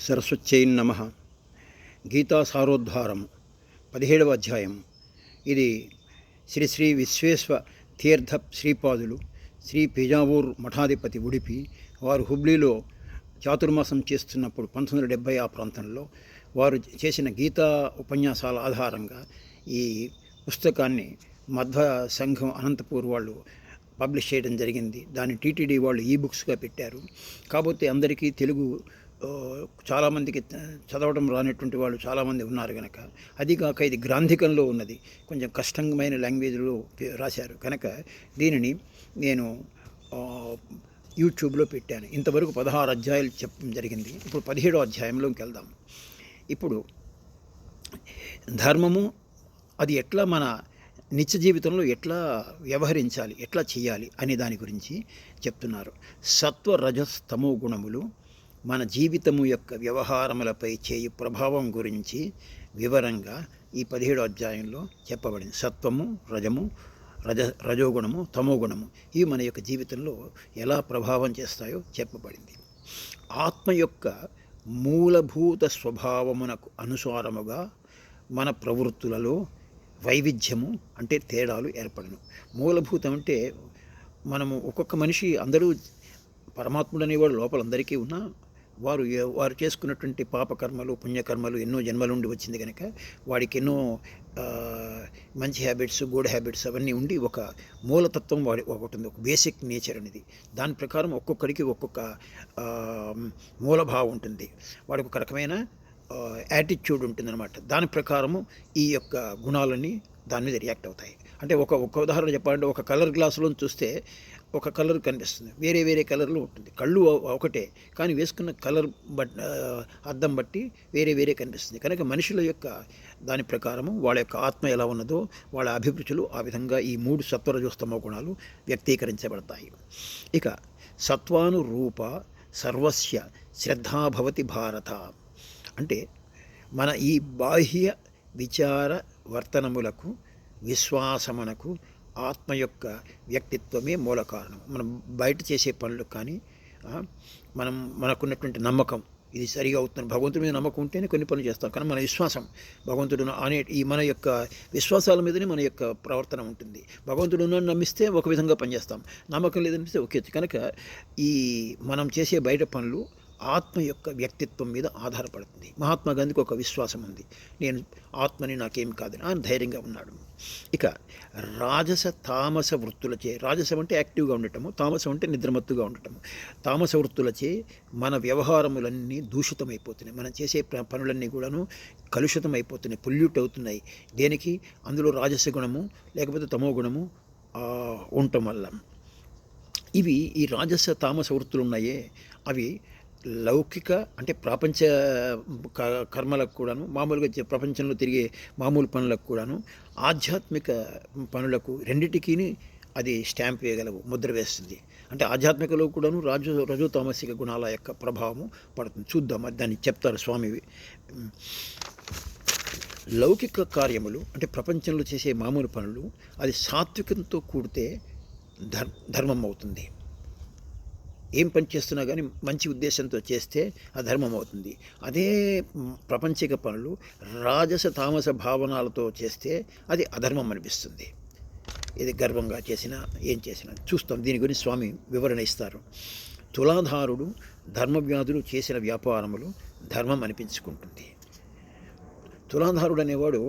సరస్వత్యై నమః. గీతా సారోద్ధారం 17వ అధ్యాయం. ఇది శ్రీ శ్రీ విశ్వేశ్వ తీర్థ శ్రీపాదులు శ్రీ పేజావూర్ మఠాధిపతి ఉడిపి వారు హుబ్లీలో చాతుర్మాసం చేస్తున్నప్పుడు 1970 ఆ ప్రాంతంలో వారు చేసిన గీతా ఉపన్యాసాల ఆధారంగా ఈ పుస్తకాన్ని మధ్వ సంఘం అనంతపూర్ వాళ్ళు పబ్లిష్ చేయడం జరిగింది. దాన్ని టీటీడీ వాళ్ళు ఈబుక్స్గా పెట్టారు. కాకపోతే అందరికీ తెలుగు చాలామందికి చదవడం రానటువంటి వాళ్ళు చాలామంది ఉన్నారు కనుక, అది కాక ఇది గ్రాంధికంలో ఉన్నది, కొంచెం కష్టమైన లాంగ్వేజ్లో రాశారు కనుక దీనిని నేను యూట్యూబ్లో పెట్టాను. ఇంతవరకు 16 అధ్యాయాలు చెప్పడం జరిగింది. ఇప్పుడు 17వ అధ్యాయంలోకి వెళ్దాం. ఇప్పుడు ధర్మము అది ఎట్లా మన నిత్య జీవితంలో ఎట్లా వ్యవహరించాలి, ఎట్లా చేయాలి అనే దాని గురించి చెప్తున్నారు. సత్వ రజస్తమో గుణములు మన జీవితము యొక్క వ్యవహారములపై చేయు ప్రభావం గురించి వివరంగా ఈ 17వ అధ్యాయంలో చెప్పబడింది. సత్వము, రజోగుణము, తమోగుణము ఇవి మన యొక్క జీవితంలో ఎలా ప్రభావం చేస్తాయో చెప్పబడింది. ఆత్మ యొక్క మూలభూత స్వభావమునకు అనుసారముగా మన ప్రవృత్తులలో వైవిధ్యము అంటే తేడాలు ఏర్పడను. మూలభూతం అంటే మనము ఒక్కొక్క మనిషి, అందరూ పరమాత్ముడు అనేవాడు లోపల అందరికీ ఉన్నా వారు చేసుకున్నటువంటి పాపకర్మలు పుణ్యకర్మలు ఎన్నో జన్మలుండి వచ్చింది కనుక వాడికి ఎన్నో మంచి హ్యాబిట్స్, గుడ్ హ్యాబిట్స్ అవన్నీ ఉండి ఒక మూలతత్వం ఒకటి ఉంది, ఒక బేసిక్ నేచర్ అనేది. దాని ప్రకారం ఒక్కొక్కడికి ఒక్కొక్క మూలభావం ఉంటుంది, వాడికి ఒక రకమైన యాటిట్యూడ్ ఉంటుందన్నమాట. దాని ప్రకారము ఈ యొక్క గుణాలన్నీ దాని మీద రియాక్ట్ అవుతాయి. అంటే ఒక ఉదాహరణ చెప్పాలంటే, ఒక కలర్ గ్లాసులో చూస్తే ఒక కలర్ కనిపిస్తుంది, వేరే వేరే కలర్లో ఉంటుంది. కళ్ళు ఒకటే కానీ వేసుకున్న కలర్ అద్దం బట్టి వేరే వేరే కనిపిస్తుంది. కనుక మనుషుల యొక్క దాని ప్రకారము వాళ్ళ యొక్క ఆత్మ ఎలా ఉన్నదో వాళ్ళ అభిరుచులు ఆ విధంగా ఈ 3 సత్వరజోస్తమో గుణాలు వ్యక్తీకరించబడతాయి. ఇక సత్వానురూప సర్వస్య శ్రద్ధాభవతి భారత అంటే మన ఈ బాహ్య విచార వర్తనములకు విశ్వాసమునకు ఆత్మ యొక్క వ్యక్తిత్వమే మూల కారణం. మనం బయట చేసే పనులు కానీ మనకున్నటువంటి నమ్మకం, ఇది సరిగా అవుతుంది, భగవంతుడి మీద నమ్మకం ఉంటేనే కొన్ని పనులు చేస్తాం. కానీ మన విశ్వాసం, భగవంతుడు అనే ఈ మన యొక్క విశ్వాసాల మీదనే మన యొక్క ప్రవర్తన ఉంటుంది. భగవంతుడు నమ్మిస్తే ఒక విధంగా పనిచేస్తాం, నమ్మకం లేదనిపిస్తే ఒకే. కనుక ఈ మనం చేసే బయట పనులు ఆత్మ యొక్క వ్యక్తిత్వం మీద ఆధారపడుతుంది. మహాత్మా గాంధీకి ఒక విశ్వాసం ఉంది, నేను ఆత్మని నాకేం కాదని ఆయన ధైర్యంగా ఉన్నాడు. ఇక రాజస తామస వృత్తులచే, రాజసం అంటే యాక్టివ్గా ఉండటము, తామసం అంటే నిద్రమత్తుగా ఉండటము. తామస వృత్తులచే మన వ్యవహారములన్నీ దూషితమైపోతున్నాయి, మనం చేసే పనులన్నీ కూడాను కలుషితమైపోతున్నాయి, పొల్యూట్ అవుతున్నాయి. దేనికి? అందులో రాజస గుణము లేకపోతే తమో గుణము ఉండటం వల్ల. ఇవి ఈ రాజస తామస వృత్తులు ఉన్నాయే, అవి లౌకిక అంటే ప్రపంచ కర్మలకు కూడాను, మామూలుగా ప్రపంచంలో తిరిగే మామూలు పనులకు కూడాను, ఆధ్యాత్మిక పనులకు రెండిటికీ అది స్టాంప్ వేయగలవు, ముద్ర వేస్తుంది. అంటే ఆధ్యాత్మికలో కూడాను రజో తామసిక గుణాల యొక్క ప్రభావము పడుతుంది. చూద్దాం, దాన్ని చెప్తారు స్వామి. లౌకిక కార్యములు అంటే ప్రపంచంలో చేసే మామూలు పనులు అది సాత్వికంతో కూడితే ధర్మం అవుతుంది. ఏం పని చేస్తున్నా కానీ మంచి ఉద్దేశంతో చేస్తే అధర్మం అవుతుంది. అదే ప్రపంచిక పనులు రాజస తామస భావనాలతో చేస్తే అది అధర్మం అనిపిస్తుంది. ఇది గర్వంగా చేసినా ఏం చేసినా చూస్తాం. దీని గురించి స్వామి వివరణ ఇస్తారు. తులాధారుడు ధర్మవ్యాధులు చేసిన వ్యాపారములు ధర్మం అనిపించుకుంటుంది. తులాధారుడు అనేవాడు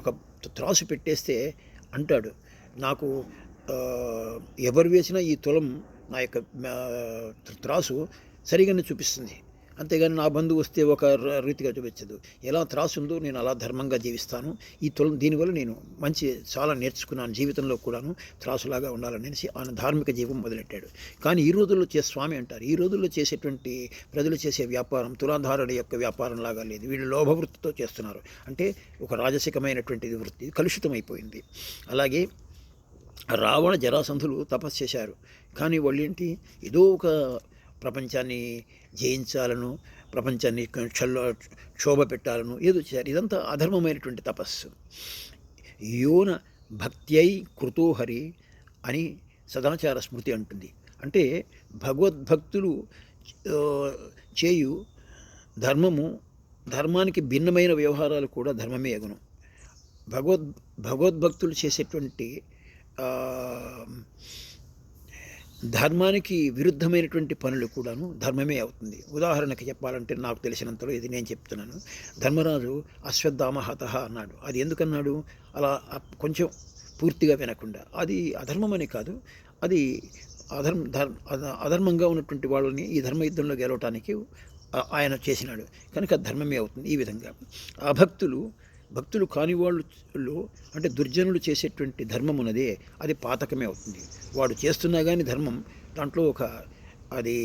ఒక త్రాసు పెట్టేస్తే అంటాడు, నాకు ఎవరు వేసినా ఈ తులం నా యొక్క త్రాసు సరిగానే చూపిస్తుంది, అంతేగాని నా బంధువు వస్తే ఒక రీతిగా చూపించదు. ఎలా త్రాసు ఉందో నేను అలా ధర్మంగా జీవిస్తాను. ఈ తులం దీనివల్ల నేను చాలా నేర్చుకున్నాను, జీవితంలో కూడాను త్రాసులాగా ఉండాలనేసి ఆయన ధార్మిక జీవం మొదలెట్టాడు. కానీ ఈ రోజుల్లో స్వామి అంటారు, ఈ రోజుల్లో చేసేటువంటి ప్రజలు చేసే వ్యాపారం తులాధారుడి యొక్క వ్యాపారం లాగా లేదు, వీళ్ళు లోభవృత్తితో చేస్తున్నారు. అంటే ఒక రాజసికమైనటువంటిది వృత్తి కలుషితమైపోయింది. అలాగే రావణ జరాసంధులు తపస్సు చేశారు, కానీ వాళ్ళు ఏంటి, ఏదో ఒక ప్రపంచాన్ని జయించాలను, ప్రపంచాన్ని క్షోభ పెట్టాలను ఏదో చేశారు. ఇదంతా అధర్మమైనటువంటి తపస్సు. యోన భక్త్యై కృతోహరి అని సదాచార స్మృతి అంటుంది. అంటే భగవద్భక్తులు చేయు ధర్మము ధర్మానికి భిన్నమైన వ్యవహారాలు కూడా ధర్మమే అగును. భగవద్ భగవద్భక్తులు చేసేటువంటి ధర్మానికి విరుద్ధమైనటువంటి పనులు కూడాను ధర్మమే అవుతుంది. ఉదాహరణకి చెప్పాలంటే నాకు తెలిసినంతలో ఇది నేను చెప్తున్నాను. ధర్మరాజు అశ్వత్థామహతః అన్నాడు. అది ఎందుకన్నాడు? అలా కొంచెం పూర్తిగా వినకుండా. అది అధర్మమని కాదు, అది అధర్మంగా ఉన్నటువంటి వాళ్ళని ఈ ధర్మయుద్ధంలో గెలవటానికి ఆయన చేసినాడు కనుక ధర్మమే అవుతుంది. ఈ విధంగా భక్తులు కాని వాళ్ళు అంటే దుర్జనులు చేసేటువంటి ధర్మం ఉన్నదే అది పాతకమే అవుతుంది. వాడు చేస్తున్నా కానీ ధర్మం దాంట్లో అది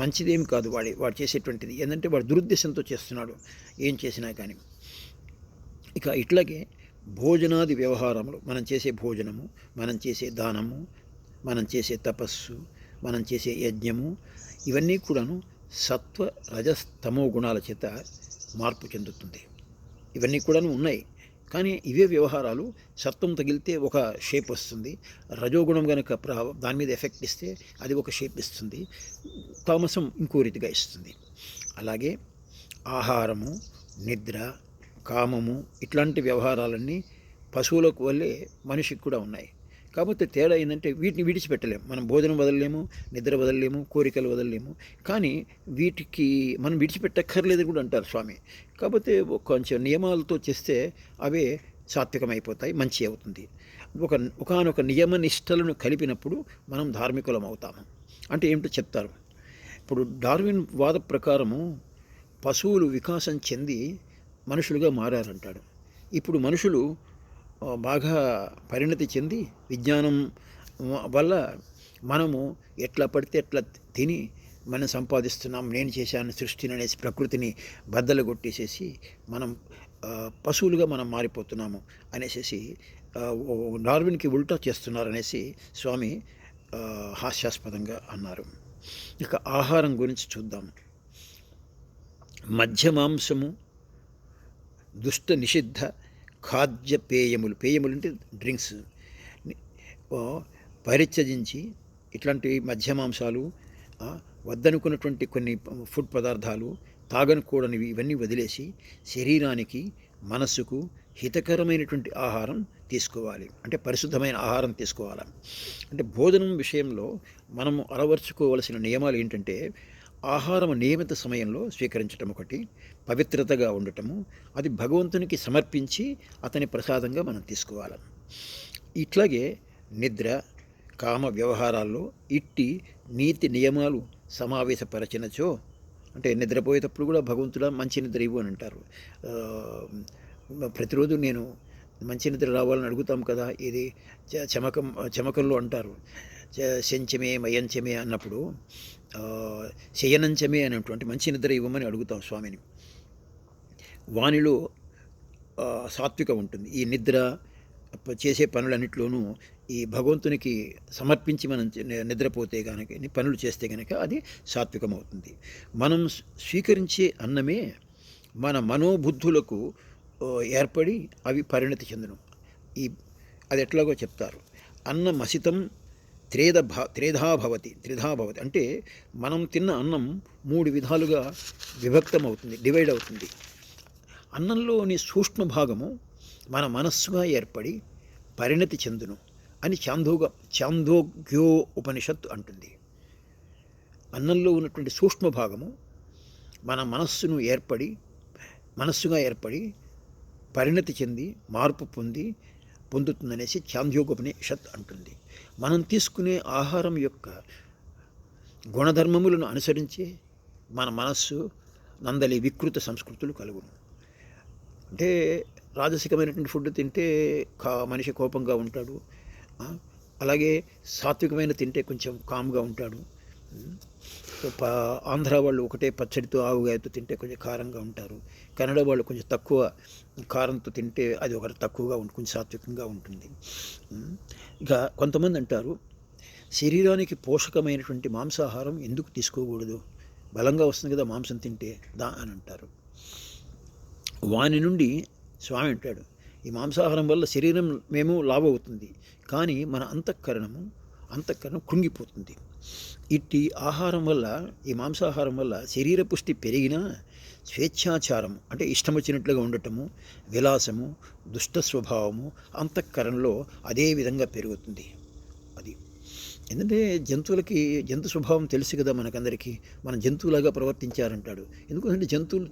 మంచిదేమి కాదు. వాడు చేసేటువంటిది ఏంటంటే వాడు దురుద్దేశంతో చేస్తున్నాడు ఏం చేసినా కానీ. ఇక ఇట్లాగే భోజనాది వ్యవహారములు, మనం చేసే భోజనము, మనం చేసే దానము, మనం చేసే తపస్సు, మనం చేసే యజ్ఞము, ఇవన్నీ కూడాను సత్వ రజస్తమో గుణాల చేత మార్పు చెందుతుంది. ఇవన్నీ కూడాను ఉన్నాయి. కానీ ఇవే వ్యవహారాలు సత్వం తగిలితే ఒక షేప్ వస్తుంది, రజోగుణం కనుక దాని మీద ఎఫెక్ట్ ఇస్తే అది ఒక షేప్ ఇస్తుంది, తామసం ఇంకో రీతిగా ఇస్తుంది. అలాగే ఆహారము, నిద్ర, కామము ఇట్లాంటి వ్యవహారాలన్నీ పశువులకు వల్లే మనిషికి కూడా ఉన్నాయి. కాకపోతే తేడా ఏంటంటే వీటిని విడిచిపెట్టలేము. మనం భోజనం వదలలేము, నిద్ర వదలలేము, కోరికలు వదలలేము. కానీ వీటికి మనం విడిచిపెట్టక్కర్లేదు కూడా అంటారు స్వామి. కాకపోతే కొంచెం నియమాలతో చేస్తే అవే సాత్వికమైపోతాయి, మంచి అవుతుంది. ఒకనొక నియమ నిష్టలను కలిపినప్పుడు మనం ధార్మికులం అవుతాము. అంటే ఏమిటో చెప్తారు. ఇప్పుడు డార్విన్ వాద ప్రకారము పశువులు వికాసం చెంది మనుషులుగా మారారంటాడు. ఇప్పుడు మనుషులు బాగా పరిణతి చెంది విజ్ఞానం వల్ల మనము ఎట్లా పడితే ఎట్లా తిని మనం సంపాదిస్తున్నాం, నేను చేశాను సృష్టిని అనేసి ప్రకృతిని బద్దలు కొట్టేసేసి మనం పశువులుగా మనం మారిపోతున్నాము అనేసి డార్విన్కి ఉల్టా చేస్తున్నారనేసి స్వామి హాస్యాస్పదంగా అన్నారు. ఇక ఆహారం గురించి చూద్దాం. మధ్య మాంసము, దుష్ట నిషిద్ధ ఖాద్య పేయములు అంటే డ్రింక్స్ పరిత్యజించి ఇట్లాంటి మధ్య మాంసాలు, వద్దనుకున్నటువంటి కొన్ని ఫుడ్ పదార్థాలు, తాగనుకూడనివి ఇవన్నీ వదిలేసి శరీరానికి మనస్సుకు హితకరమైనటువంటి ఆహారం తీసుకోవాలి. అంటే పరిశుద్ధమైన ఆహారం తీసుకోవాలి. అంటే భోజనం విషయంలో మనము అలవర్చుకోవలసిన నియమాలు ఏంటంటే ఆహారం నియమిత సమయంలో స్వీకరించటం ఒకటి, పవిత్రతగా ఉండటము, అది భగవంతునికి సమర్పించి అతని ప్రసాదంగా మనం తీసుకోవాలి. ఇట్లాగే నిద్ర, కామ వ్యవహారాల్లో ఇట్టి నీతి నియమాలు సమావేశపరచినచో, అంటే నిద్రపోయేటప్పుడు కూడా భగవంతుడా మంచి నిద్ర ఇవ్వు అని అంటారు. ప్రతిరోజు నేను మంచి నిద్ర రావాలని అడుగుతాం కదా. ఇది చమకంలో అంటారు శంచమే మయంచమే అన్నప్పుడు శయనంచమే అనేటువంటి మంచి నిద్ర ఇవ్వమని అడుగుతాం స్వామిని. వానిలో సాత్విక ఉంటుంది. ఈ నిద్ర చేసే పనులన్నింటిలోనూ ఈ భగవంతునికి సమర్పించి మనం నిద్రపోతే కనుక, పనులు చేస్తే కనుక అది సాత్వికం అవుతుంది. మనం స్వీకరించే అన్నమే మన మనోబుద్ధులకు ఏర్పడి అవి పరిణతి చెందును. అది ఎట్లాగో చెప్తారు. అన్నమసితం త్రేధా భవతి అంటే మనం తిన్న అన్నం 3 విధాలుగా విభక్తమవుతుంది, డివైడ్ అవుతుంది. అన్నంలోని సూక్ష్మ భాగము మన మనస్సుగా ఏర్పడి పరిణతి చెందును అని ఛాందోగ్యో ఉపనిషత్తు అంటుంది. అన్నంలో ఉన్నటువంటి సూక్ష్మ భాగము మన మనస్సుగా ఏర్పడి పరిణతి చెంది మార్పు పొందుతుందనేసి ఛాందోగ్యోపనిషత్ అంటుంది. మనం తీసుకునే ఆహారం యొక్క గుణధర్మములను అనుసరించి మన మనస్సు నందలి వికృత సంస్కృతులు కలుగును. అంటే రాజసికమైనటువంటి ఫుడ్ తింటే మనిషి కోపంగా ఉంటాడు. అలాగే సాత్వికమైన తింటే కొంచెం కామ్గా ఉంటాడు. ఆంధ్ర వాళ్ళు ఒకటే పచ్చడితో ఆవుగాయతో తింటే కొంచెం కారంగా ఉంటారు. కన్నడ వాళ్ళు కొంచెం తక్కువ కారంతో తింటే అది ఒకటి తక్కువగా కొంచెం సాత్వికంగా ఉంటుంది. ఇక కొంతమంది అంటారు శరీరానికి పోషకమైనటువంటి మాంసాహారం ఎందుకు తీసుకోకూడదు, బలంగా వస్తుంది కదా మాంసం తింటే అని అంటారు. వాని నుండి స్వామి అంటాడు ఈ మాంసాహారం వల్ల శరీరం లాభ అవుతుంది, కానీ మన అంతఃకరణం కృంగిపోతుంది. ఇట్టి ఆహారం వల్ల, ఈ మాంసాహారం వల్ల శరీర పుష్టి పెరిగినా స్వేచ్ఛాచారం అంటే ఇష్టం వచ్చినట్లుగా ఉండటము, విలాసము, దుష్ట స్వభావము అంతఃకరణలో అదే విధంగా పెరుగుతుంది. అది ఎందుకంటే జంతువులకి జంతు స్వభావం తెలుసు కదా మనకందరికీ. మన జంతువులాగా ప్రవర్తించారంటాడు. ఎందుకంటే జంతువులు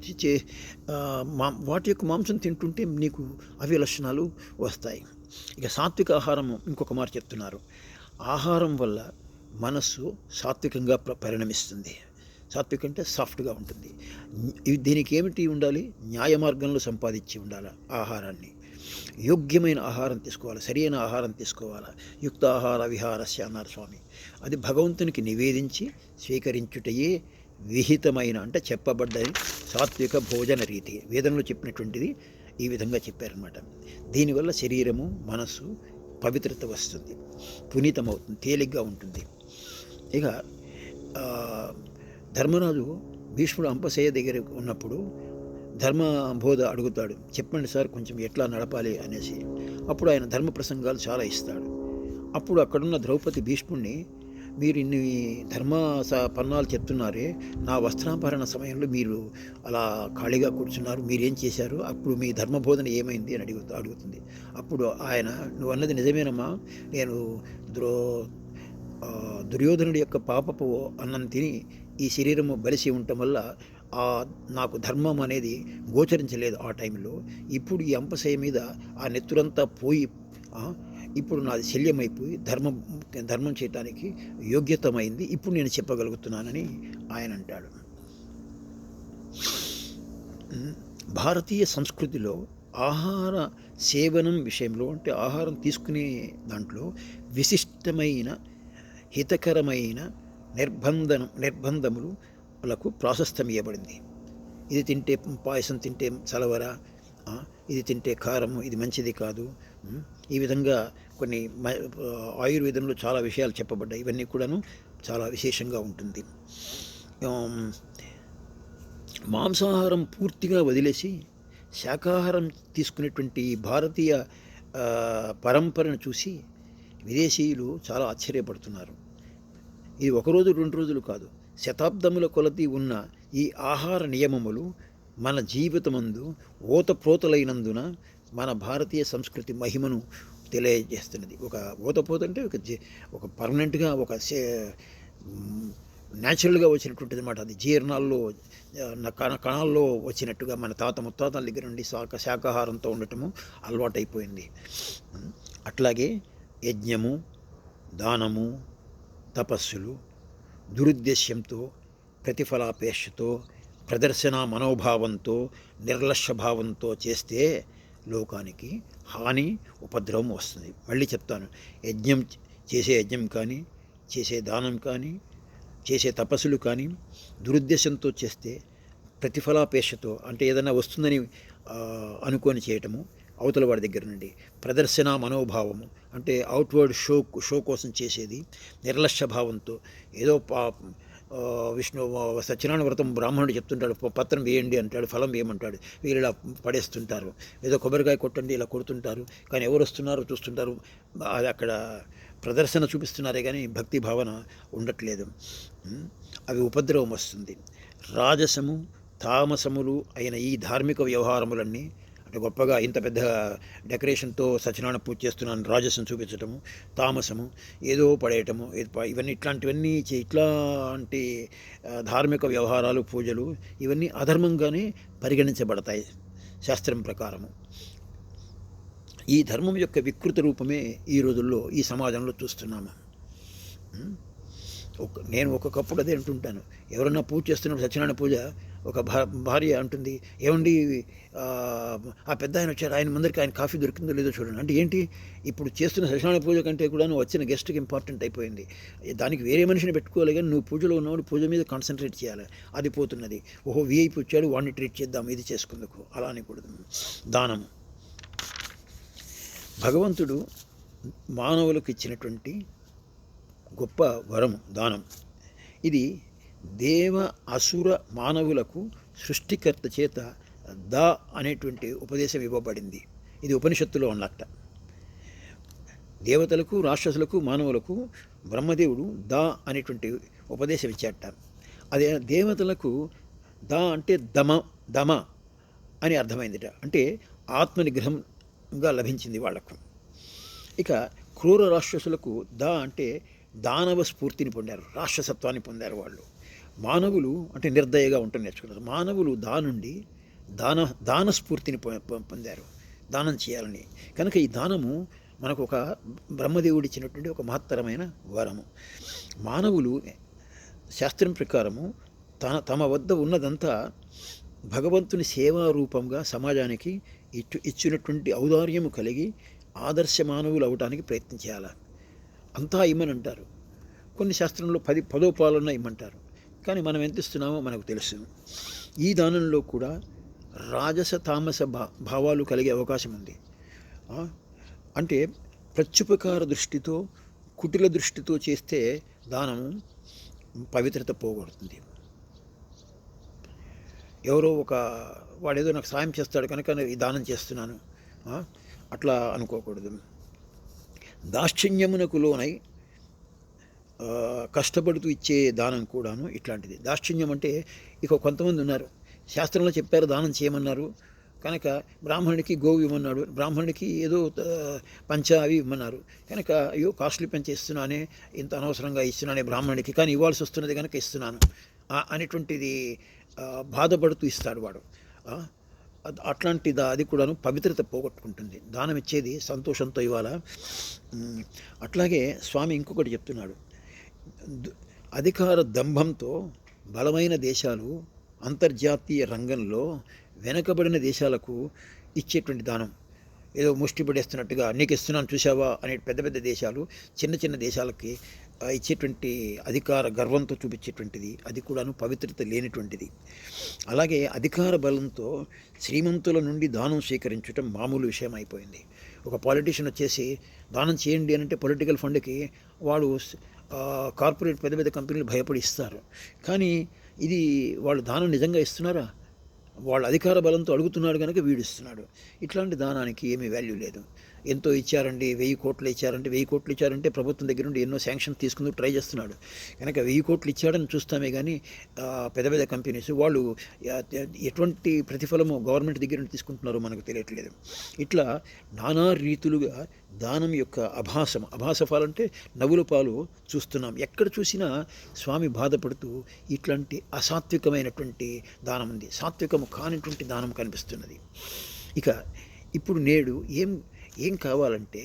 వాటి యొక్క మాంసం తింటుంటే నీకు అవి లక్షణాలు వస్తాయి. ఇక సాత్విక ఆహారం ఇంకొక మాట చెప్తున్నారు. ఆహారం వల్ల మనస్సు సాత్వికంగా పరిణమిస్తుంది. సాత్విక అంటే సాఫ్ట్గా ఉంటుంది. దీనికి ఏమిటి ఉండాలి? న్యాయ మార్గంలో సంపాదించి ఉండాలి ఆహారాన్ని. యోగ్యమైన ఆహారం తీసుకోవాలి, సరైన ఆహారం తీసుకోవాలి. యుక్త ఆహార విహారస్య అన్నారు స్వామి. అది భగవంతునికి నివేదించి స్వీకరించుటయే విహితమైన అంటే చెప్పబడ్డది సాత్విక భోజన రీతి. వేదంలో చెప్పినటువంటిది ఈ విధంగా చెప్పారనమాట. దీనివల్ల శరీరము, మనస్సు పవిత్రత వస్తుంది, పునీతమవుతుంది, తేలిగ్గా ఉంటుంది. ఇక ధర్మరాజు భీష్ముడు అంపశయ్య దగ్గర ఉన్నప్పుడు ధర్మబోధ అడుగుతాడు, చెప్పండి సార్ కొంచెం ఎట్లా నడపాలి అనేసి. అప్పుడు ఆయన ధర్మ ప్రసంగాలు చాలా ఇస్తాడు. అప్పుడు అక్కడున్న ద్రౌపది భీష్ముడిని, మీరు ఇన్ని ధర్మ పన్నాలు చెప్తున్నారే, నా వస్త్రాపహరణ సమయంలో మీరు అలా ఖాళీగా కూర్చున్నారు, మీరేం చేశారు, అప్పుడు మీ ధర్మబోధన ఏమైంది అని అడుగుతుంది. అప్పుడు ఆయన, నువ్వు అన్నది నిజమేనమ్మా, నేను దుర్యోధనుడి యొక్క పాపపు అన్నం తిని ఈ శరీరము బలిసి ఉండటం వల్ల నాకు ధర్మం అనేది గోచరించలేదు ఆ టైంలో. ఇప్పుడు ఈ అంపశయ మీద ఆ నెత్తురంతా పోయి ఇప్పుడు నాది శల్యమైపోయి ధర్మం చేయటానికి యోగ్యతమైంది, ఇప్పుడు నేను చెప్పగలుగుతున్నానని ఆయన అంటాడు. భారతీయ సంస్కృతిలో ఆహార సేవనం విషయంలో అంటే ఆహారం తీసుకునే దాంట్లో విశిష్టమైన హితకరమైన నిర్బంధములకు ప్రాశస్త్యం ఇవ్వబడింది. ఇది తింటే పాయసం తింటే చలవర, ఇది తింటే కారము, ఇది మంచిది కాదు. ఈ విధంగా కొన్ని ఆయుర్వేదంలో చాలా విషయాలు చెప్పబడ్డాయి. ఇవన్నీ కూడాను చాలా విశేషంగా ఉంటుంది. మాంసాహారం పూర్తిగా వదిలేసి శాకాహారం తీసుకునేటువంటి భారతీయ పరంపరను చూసి విదేశీయులు చాలా ఆశ్చర్యపడుతున్నారు. ఇది ఒకరోజు 2 రోజులు కాదు, శతాబ్దముల కొలది ఉన్న ఈ ఆహార నియమములు మన జీవితమందు ఓతప్రోతలైనందున మన భారతీయ సంస్కృతి మహిమను తెలియజేస్తున్నది. ఒక ఓతప్రోత అంటే ఒక పర్మనెంట్గా ఒక న్యాచురల్గా వచ్చినటువంటిది అన్నమాట. అది జీర్ణాల్లో కణాల్లో వచ్చినట్టుగా మన తాత ముత్తాతల దగ్గర నుండి శాకాహారంతో ఉండటము అలవాటైపోయింది. అట్లాగే యజ్ఞము, దానము, తపస్సులు దురుద్దేశ్యంతో, ప్రతిఫలాపేక్షతో, ప్రదర్శన మనోభావంతో, నిర్లక్ష్య భావంతో చేస్తే లోకానికి హాని, ఉపద్రవం వస్తుంది. మళ్ళీ చెప్తాను, చేసే యజ్ఞం కానీ, చేసే దానం కానీ, చేసే తపస్సులు కానీ దురుద్దేశంతో చేస్తే, ప్రతిఫలాపేక్షతో అంటే ఏదైనా వస్తుందని అనుకొని చేయటము అవతల వాడి దగ్గర నుండి, ప్రదర్శన మనోభావము అంటే అవుట్వర్డ్ షో కోసం చేసేది, నిర్లక్ష్య భావంతో ఏదో సత్యనారాయణ వ్రతం బ్రాహ్మణుడు చెప్తుంటాడు, పత్రం వేయండి అంటాడు, ఫలం వేయమంటాడు, వీళ్ళు ఇలా పడేస్తుంటారు. ఏదో కొబ్బరికాయ కొట్టండి ఇలా కొడుతుంటారు, కానీ ఎవరు వస్తున్నారో చూస్తుంటారు. అది అక్కడ ప్రదర్శన చూపిస్తున్నారే కానీ భక్తి భావన ఉండట్లేదు. అవి ఉపద్రవం వస్తుంది. రాజసము, తామసములు అయిన ఈ ధార్మిక వ్యవహారములన్నీ అంటే గొప్పగా ఇంత పెద్ద డెకరేషన్తో సత్యనారాయణ పూజ చేస్తున్నాను రాజసం చూపించటము, తామసము ఏదో పడేయటము, ఇవన్నీ ఇట్లాంటివన్నీ ఇట్లాంటి ధార్మిక వ్యవహారాలు, పూజలు ఇవన్నీ అధర్మంగానే పరిగణించబడతాయి శాస్త్రం ప్రకారము. ఈ ధర్మం యొక్క వికృత రూపమే ఈ రోజుల్లో ఈ సమాజంలో చూస్తున్నాము. నేను ఒక్కొక్కప్పుడు అదే అంటుంటాను, ఎవరన్నా పూజ చేస్తున్నప్పుడు సత్యనారాయణ పూజ ఒక భార్య అంటుంది, ఏమండి ఆ పెద్ద ఆయన వచ్చారు, ఆయన ముందరికి ఆయన కాఫీ దొరికిందో లేదో చూడండి. అంటే ఏంటి, ఇప్పుడు చేస్తున్న సత్యనారాయణ పూజ కంటే కూడా వచ్చిన గెస్ట్కి ఇంపార్టెంట్ అయిపోయింది. దానికి వేరే మనిషిని పెట్టుకోవాలి కానీ నువ్వు పూజలో ఉన్నవాడు పూజ మీద కాన్సన్ట్రేట్ చేయాలి. అది పోతున్నది. ఓహో వీఐపీ వచ్చాడు వాడిని ట్రీట్ చేద్దాం ఇది చేసుకుందుకు, అలా అనకూడదు. దానము భగవంతుడు మానవులకు ఇచ్చినటువంటి గొప్ప వరము దానం. ఇది దేవ అసుర మానవులకు సృష్టికర్త చేత అనేటువంటి ఉపదేశం ఇవ్వబడింది. ఇది ఉపనిషత్తులో ఉన్నట్ట. దేవతలకు, రాక్షసులకు, మానవులకు బ్రహ్మదేవుడు దా అనేటువంటి ఉపదేశం ఇచ్చాట. అదే దేవతలకు దా అంటే దమ అని అర్థమైందిట, అంటే ఆత్మనిగ్రహంగా లభించింది వాళ్లకు. ఇక క్రూర రాక్షసులకు దా అంటే దానవ స్ఫూర్తిని పొందారు, రాక్షసత్వాన్ని పొందారు వాళ్ళు. మానవులు అంటే నిర్దయగా ఉంటుంది నేర్చుకున్నారు. మానవులు నుండి దాన స్ఫూర్తిని పొందారు, దానం చేయాలని. కనుక ఈ దానము మనకు ఒక బ్రహ్మదేవుడు ఇచ్చినటువంటి ఒక మహత్తరమైన వరము. మానవులు శాస్త్రం ప్రకారము తమ వద్ద ఉన్నదంతా భగవంతుని సేవారూపంగా సమాజానికి ఇచ్చినటువంటి ఔదార్యము కలిగి ఆదర్శ మానవులు అవడానికి ప్రయత్నం చేయాలి. అంతా ఇమ్మని అంటారు, కొన్ని శాస్త్రంలో 10 పాలన ఇమ్మంటారు. కానీ మనం ఎంత ఇస్తున్నామో మనకు తెలుసు. ఈ దానంలో కూడా రాజస తామస భావాలు కలిగే అవకాశం ఉంది. అంటే ప్రత్యుపకార దృష్టితో, కుటిల దృష్టితో చేస్తే దానము పవిత్రత పోగొడుతుంది. ఎవరో వాడేదో నాకు సాయం చేస్తాడు కనుక ఈ దానం చేస్తున్నాను అట్లా అనుకోకూడదు. దాక్షిణ్యమునకు లోనై కష్టపడుతూ ఇచ్చే దానం కూడాను ఇట్లాంటిది. దాక్షిణ్యం అంటే ఇక కొంతమంది ఉన్నారు, శాస్త్రంలో చెప్పారు దానం చేయమన్నారు కనుక బ్రాహ్మణుడికి గోవు ఇవ్వమన్నాడు, బ్రాహ్మణుడికి ఏదో పంచ అవి ఇవ్వమన్నారు కనుక అయ్యో కాస్ట్లీ పంచ ఇస్తున్నానే, ఇంత అనవసరంగా ఇస్తున్నానే బ్రాహ్మణుడికి, కానీ ఇవ్వాల్సి వస్తున్నది కనుక ఇస్తున్నాను అనేటువంటిది బాధపడుతూ ఇస్తాడు వాడు. అట్లాంటిది అది కూడాను పవిత్రత పోగొట్టుకుంటుంది. దానం ఇచ్చేది సంతోషంతో ఇవ్వాలా. అట్లాగే స్వామి ఇంకొకటి చెప్తున్నాడు, అధికార దంభంతో బలమైన దేశాలు అంతర్జాతీయ రంగంలో వెనకబడిన దేశాలకు ఇచ్చేటువంటి దానం, ఏదో ముష్టి పడేస్తున్నట్టుగా నీకు ఇస్తున్నాను చూసావా అనే పెద్ద పెద్ద దేశాలు చిన్న చిన్న దేశాలకి ఇచ్చేటువంటి అధికార గర్వంతో చూపించేటువంటిది, అది కూడాను పవిత్రత లేనిటువంటిది. అలాగే అధికార బలంతో శ్రీమంతుల నుండి దానం స్వీకరించడం మామూలు విషయం అయిపోయింది. ఒక పాలిటీషియన్ వచ్చేసి దానం చేయండి అని అంటే పొలిటికల్ ఫండ్కి వాడు కార్పొరేట్ పెద్ద పెద్ద కంపెనీలు భయపడి ఇస్తారు. కానీ ఇది వాళ్ళు దానం నిజంగా ఇస్తున్నారా? వాళ్ళ అధికార బలంతో అడుగుతున్నాడు కనుక వీడు ఇస్తున్నాడు. ఇట్లాంటి దానానికి ఏమీ వాల్యూ లేదు. ఎంతో ఇచ్చారండి, 1000 కోట్లు ఇచ్చారంటే 1000 కోట్లు ఇచ్చారంటే ప్రభుత్వం దగ్గర నుండి ఎన్నో శాంక్షన్ తీసుకుంటూ ట్రై చేస్తున్నాడు కనుక 1000 కోట్లు ఇచ్చాడని చూస్తామే కానీ పెద్ద పెద్ద కంపెనీస్ వాళ్ళు ఎటువంటి ప్రతిఫలము గవర్నమెంట్ దగ్గర నుండి తీసుకుంటున్నారో మనకు తెలియట్లేదు. ఇట్లా నానా రీతులుగా దానం యొక్క అభాస పాలంటే నవ్వుల పాలు చూస్తున్నాం. ఎక్కడ చూసినా స్వామి బాధపడుతూ ఇట్లాంటి అసాత్వికమైనటువంటి దానం ఉంది, సాత్వికము కానిటువంటి దానం కనిపిస్తున్నది. ఇక ఇప్పుడు నేడు ఏం కావాలంటే,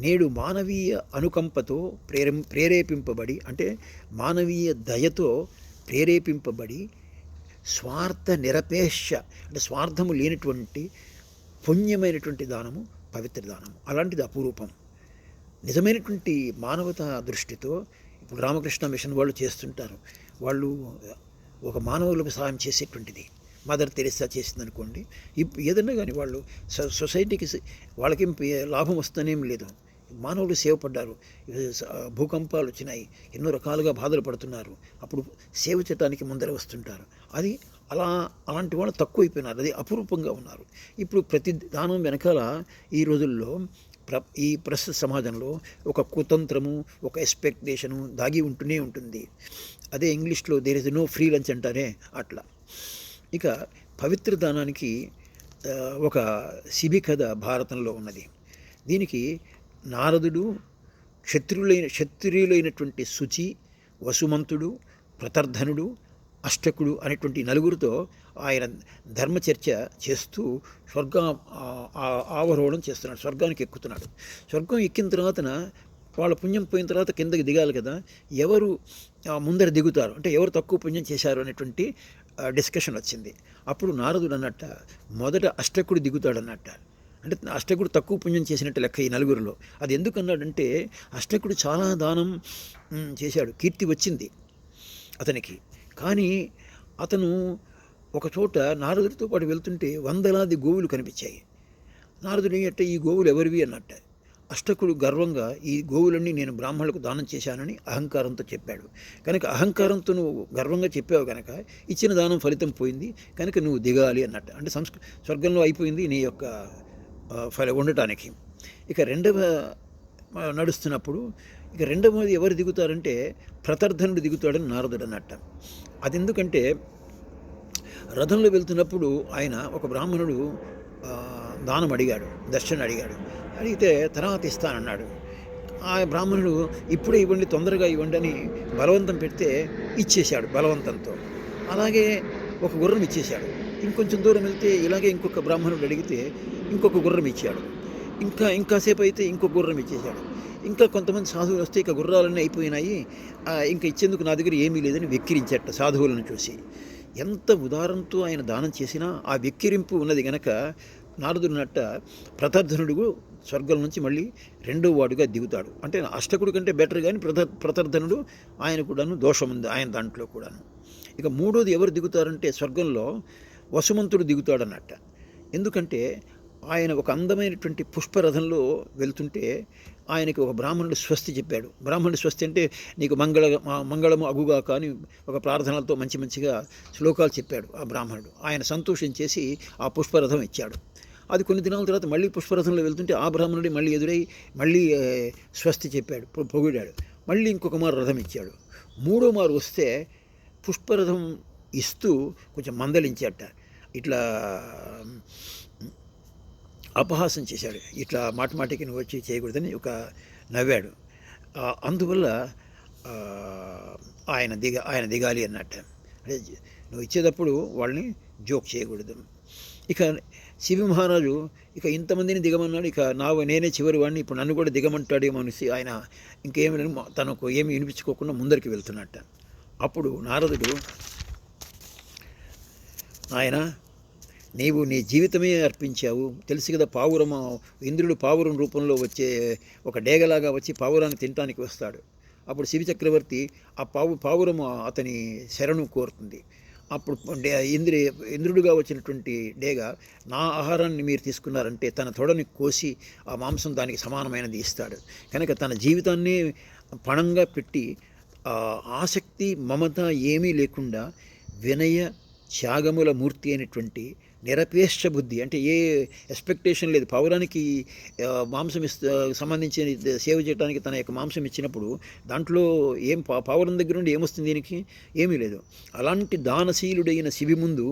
నేడు మానవీయ అనుకంపతో ప్రేరేపింపబడి, అంటే మానవీయ దయతో ప్రేరేపింపబడి స్వార్థ నిరపేక్ష అంటే స్వార్థము లేనటువంటి పుణ్యమైనటువంటి దానము పవిత్ర దానము. అలాంటిది అపురూపం. నిజమైనటువంటి మానవతా దృష్టితో ఇప్పుడు రామకృష్ణ మిషన్ వాళ్ళు చేస్తుంటారు. వాళ్ళు ఒక మానవులకు సహాయం చేసేటువంటిది మదర్ తెరెసా చేసిందనుకోండి. ఏదన్నా కానీ వాళ్ళు సొసైటీకి వాళ్ళకి లాభం వస్తూనేం లేదు. మానవులు సేవ పడ్డారు, భూకంపాలు వచ్చినాయి, ఎన్నో రకాలుగా బాధలు పడుతున్నారు, అప్పుడు సేవ చేయడానికి ముందర వస్తుంటారు. అది అలాంటి వాళ్ళు తక్కువైపోయినారు, అది అపురూపంగా ఉన్నారు. ఇప్పుడు ప్రతి దానం వెనకాల ఈ రోజుల్లో ఈ ప్రస్తుత సమాజంలో ఒక కుతంత్రము, ఒక ఎక్స్పెక్టేషను దాగి ఉంటూనే ఉంటుంది. అదే ఇంగ్లీష్లో there is no free lunch అంటారే అట్లా. ఇక పవిత్ర దానానికి ఒక శిబి కథ భారతంలో ఉన్నది. దీనికి నారదుడు క్షత్రియులైనటువంటి శుచి, వసుమంతుడు, ప్రతర్ధనుడు, అష్టకుడు అనేటువంటి నలుగురితో ఆయన ధర్మచర్చ చేస్తూ ఆవరోహణం చేస్తున్నాడు, స్వర్గానికి ఎక్కుతున్నాడు. స్వర్గం ఎక్కిన తర్వాత వాళ్ళ పుణ్యం పోయిన తర్వాత కిందకి దిగాలి కదా, ఎవరు ముందర దిగుతారు అంటే ఎవరు తక్కువ పుణ్యం చేశారు అనేటువంటి డిస్కషన్ వచ్చింది. అప్పుడు నారదుడు అన్నట్ట మొదట అష్టకుడు దిగుతాడన్నట్ట. అంటే అష్టకుడు తక్కువ పుణ్యం చేసినట్టు లెక్క ఈ నలుగురిలో. అది ఎందుకన్నాడంటే అష్టకుడు చాలా దానం చేశాడు, కీర్తి వచ్చింది అతనికి. కానీ అతను ఒక చోట నారదుడితో పాటు వెళ్తుంటే వందలాది గోవులు కనిపించాయి. నారదుడు అంటే ఈ గోవులు ఎవరివి అన్నట్ట. అష్టకుడు గర్వంగా ఈ గోవులన్నీ నేను బ్రాహ్మణులకు దానం చేశానని అహంకారంతో చెప్పాడు. కనుక అహంకారంతో నువ్వు గర్వంగా చెప్పావు కనుక ఇచ్చిన దానం ఫలితం పోయింది కనుక నువ్వు దిగాలి అన్నట్టు. అంటే స్వర్గంలో అయిపోయింది నీ యొక్క ఉండటానికి. ఇక రెండవ నడుస్తున్నప్పుడు ఇక రెండవది ఎవరు దిగుతారంటే ప్రతర్ధనుడు దిగుతాడని నారదుడు అన్నట్ట. అది ఎందుకంటే రథంలో వెళ్తున్నప్పుడు ఆయన ఒక బ్రాహ్మణుడు దానం అడిగాడు, దర్శనం అడిగాడు. అడిగితే తర్వాత ఇస్తానన్నాడు. ఆ బ్రాహ్మణుడు ఇప్పుడే ఇవ్వండి, తొందరగా ఇవ్వండి అని బలవంతం పెడితే ఇచ్చేశాడు బలవంతంతో. అలాగే ఒక గుర్రం ఇచ్చేశాడు. ఇంకొంచెం దూరం వెళ్తే ఇలాగే ఇంకొక బ్రాహ్మణుడు అడిగితే ఇంకొక గుర్రం ఇచ్చాడు. ఇంకాసేపు అయితే ఇంకొక గుర్రం ఇచ్చేశాడు. ఇంకా కొంతమంది సాధువులు వస్తే ఇక గుర్రాలన్నీ అయిపోయినాయి, ఇంకా ఇచ్చేందుకు నా దగ్గర ఏమీ లేదని వెక్కిరించట సాధువులను చూసి. ఎంత ఉదారంతో ఆయన దానం చేసినా ఆ వెక్కిరింపు ఉన్నది గనక నారదుడినట్ట ప్రతర్ధనుడు స్వర్గం నుంచి మళ్ళీ రెండో వాడుగా దిగుతాడు. అంటే అష్టకుడి కంటే బెటర్ కానీ ప్రతర్ధనుడు ఆయన కూడాను దోషం ఉంది ఆయన దాంట్లో కూడాను. ఇక మూడోది ఎవరు దిగుతారంటే స్వర్గంలో వసుమంతుడు దిగుతాడన్నట్ట. ఎందుకంటే ఆయన ఒక అందమైనటువంటి పుష్పరథంలో వెళ్తుంటే ఆయనకి ఒక బ్రాహ్మణుడు స్వస్తి చెప్పాడు. బ్రాహ్మణుడు స్వస్తి అంటే నీకు మంగళము అగుగా కానీ ఒక ప్రార్థనలతో మంచిగా శ్లోకాలు చెప్పాడు ఆ బ్రాహ్మణుడు. ఆయన సంతోషించేసి ఆ పుష్పరథం ఇచ్చాడు. అది కొన్ని దినాల తర్వాత మళ్ళీ పుష్పరథంలో వెళ్తుంటే ఆ బ్రాహ్మణుడి మళ్ళీ ఎదురై మళ్ళీ స్వస్తి చెప్పాడు, పొగిడాడు. మళ్ళీ ఇంకొక మారు రథం ఇచ్చాడు. మూడో మారు వస్తే పుష్పరథం ఇస్తూ కొంచెం మందలించాట. ఇట్లా అపహాసం చేశాడు. ఇట్లా మాటికి నువ్వు వచ్చి చేయకూడదని ఒక నవ్వాడు. అందువల్ల ఆయన దిగాలి అన్నట్టు. అంటే నువ్వు ఇచ్చేటప్పుడు వాళ్ళని జోక్ చేయకూడదు. ఇక శివి మహారాజు ఇక ఇంతమందిని దిగమన్నాడు, ఇక నేనే చివరి వాడిని, ఇప్పుడు నన్ను కూడా దిగమంటాడేమో అనేసి ఆయన ఇంకేమి తనకు ఏమి వినిపించుకోకుండా ముందరికి వెళ్తున్నట్ట. అప్పుడు నారదుడు, ఆయన నీవు నీ జీవితమే అర్పించావు, తెలుసు కదా, పావురము ఇంద్రుడు పావురం రూపంలో వచ్చే ఒక డేగలాగా వచ్చి పావురాన్ని తినటానికి వస్తాడు. అప్పుడు శివి చక్రవర్తి ఆ పావురము అతని శరణు కోరుతుంది. అప్పుడు ఇంద్రుడిగా వచ్చినటువంటి డేగ, నా ఆహారాన్ని మీరు తీసుకున్నారంటే తన తొడని కోసి ఆ మాంసం దానికి సమానమైనది ఇస్తాడు. కనుక తన జీవితాన్ని పణంగా పెట్టి ఆసక్తి మమత ఏమీ లేకుండా వినయ త్యాగముల మూర్తి అయినటువంటి నిరపేక్ష బుద్ధి, అంటే ఏ ఎక్స్పెక్టేషన్ లేదు. పౌరానికి మాంసం సంబంధించిన సేవ చేయడానికి తన యొక్క మాంసం ఇచ్చినప్పుడు దాంట్లో ఏం పౌరం దగ్గర నుండి ఏమొస్తుంది, దీనికి ఏమీ లేదు. అలాంటి దానశీలుడైన శివి ముందు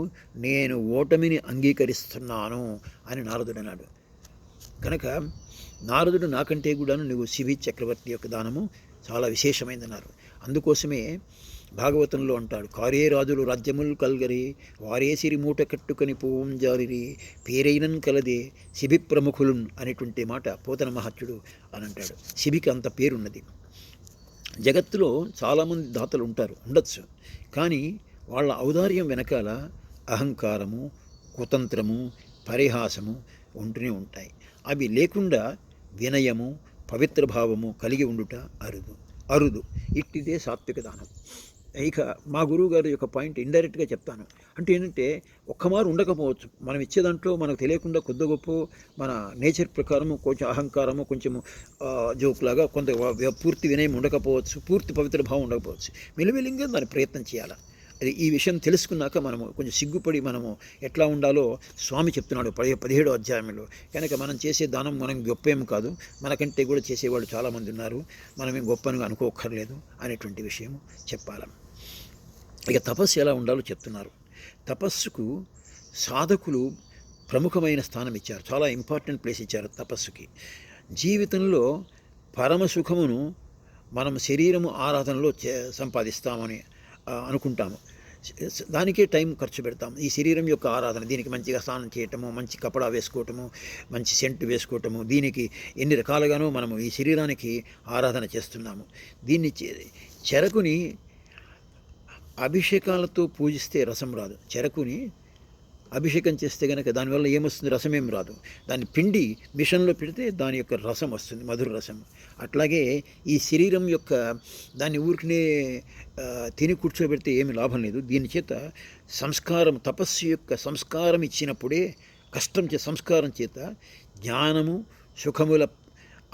నేను ఓటమిని అంగీకరిస్తున్నాను అని నారదుడు అన్నాడు. కనుక నారదుడు నాకంటే కూడాను నువ్వు శివి చక్రవర్తి యొక్క దానము చాలా విశేషమైందన్నారు. అందుకోసమే భాగవతంలో అంటాడు, కారే రాజులు రాజ్యములు కల్గరి వారేసిరి మూట కట్టుకొని పోవం జారిరి పేరైనన్ కలదే శిబి ప్రముఖులున్ అనేటువంటి మాట పోతన మహత్యుడు అని అంటాడు. శిబికి అంత పేరున్నది. జగత్తులో చాలామంది దాతలు ఉండొచ్చు, కానీ వాళ్ళ ఔదార్యం వెనకాల అహంకారము, కుతంత్రము, పరిహాసము ఉంటూనే ఉంటాయి. అవి లేకుండా వినయము, పవిత్ర భావము కలిగి ఉండుట అరుదు. ఇట్టిదే సాత్విక దానం. ఇక మా గురువుగారి యొక్క పాయింట్ ఇండైరెక్ట్గా చెప్తాను. అంటే ఏంటంటే ఒక్కమారు ఉండకపోవచ్చు, మనం ఇచ్చే దాంట్లో మనకు తెలియకుండా కొద్ది గొప్ప మన నేచర్ ప్రకారము కొంచెం అహంకారము, కొంచెము జోక్లాగా కొంత పూర్తి వినయం ఉండకపోవచ్చు, పూర్తి పవిత్ర భావం ఉండకపోవచ్చు. మెలిమెలింగా దాన్ని ప్రయత్నం చేయాలి. అది ఈ విషయం తెలుసుకున్నాక మనము కొంచెం సిగ్గుపడి మనము ఎట్లా ఉండాలో స్వామి చెప్తున్నాడు 17వ అధ్యాయంలో. కనుక మనం చేసే దానం మనం గొప్ప ఏం కాదు, మనకంటే కూడా చేసేవాళ్ళు చాలామంది ఉన్నారు, మనమేం గొప్పగా అనుకోకర్లేదు అనేటువంటి విషయం చెప్పాలి. ఇక తపస్సు ఎలా ఉండాలో చెప్తున్నారు. తపస్సుకు సాధకులు ప్రముఖమైన స్థానం ఇచ్చారు, చాలా ఇంపార్టెంట్ ప్లేస్ ఇచ్చారు తపస్సుకి. జీవితంలో పరమసుఖమును మనం శరీరము ఆరాధనలో సంపాదిస్తామని అనుకుంటాము, దానికే టైం ఖర్చు పెడతాము. ఈ శరీరం యొక్క ఆరాధన, దీనికి మంచిగా స్నానం చేయటము, మంచి కపడా వేసుకోవటము, మంచి సెంటు వేసుకోవటము, దీనికి ఎన్ని రకాలుగానో మనము ఈ శరీరానికి ఆరాధన చేస్తున్నాము. దీన్ని చెరకుని అభిషేకాలతో పూజిస్తే రసం రాదు. చెరకుని అభిషేకం చేస్తే కనుక దానివల్ల ఏమొస్తుంది, రసమేం రాదు. దాన్ని పిండి మిషన్లో పెడితే దాని యొక్క రసం వస్తుంది, మధుర రసం. అట్లాగే ఈ శరీరం యొక్క దాన్ని ఊరికనే తిని కూర్చోబెడితే ఏమి లాభం లేదు. దీని చేత సంస్కారం, తపస్సు యొక్క సంస్కారం ఇచ్చినప్పుడే సంస్కారం చేత జ్ఞానము, సుఖముల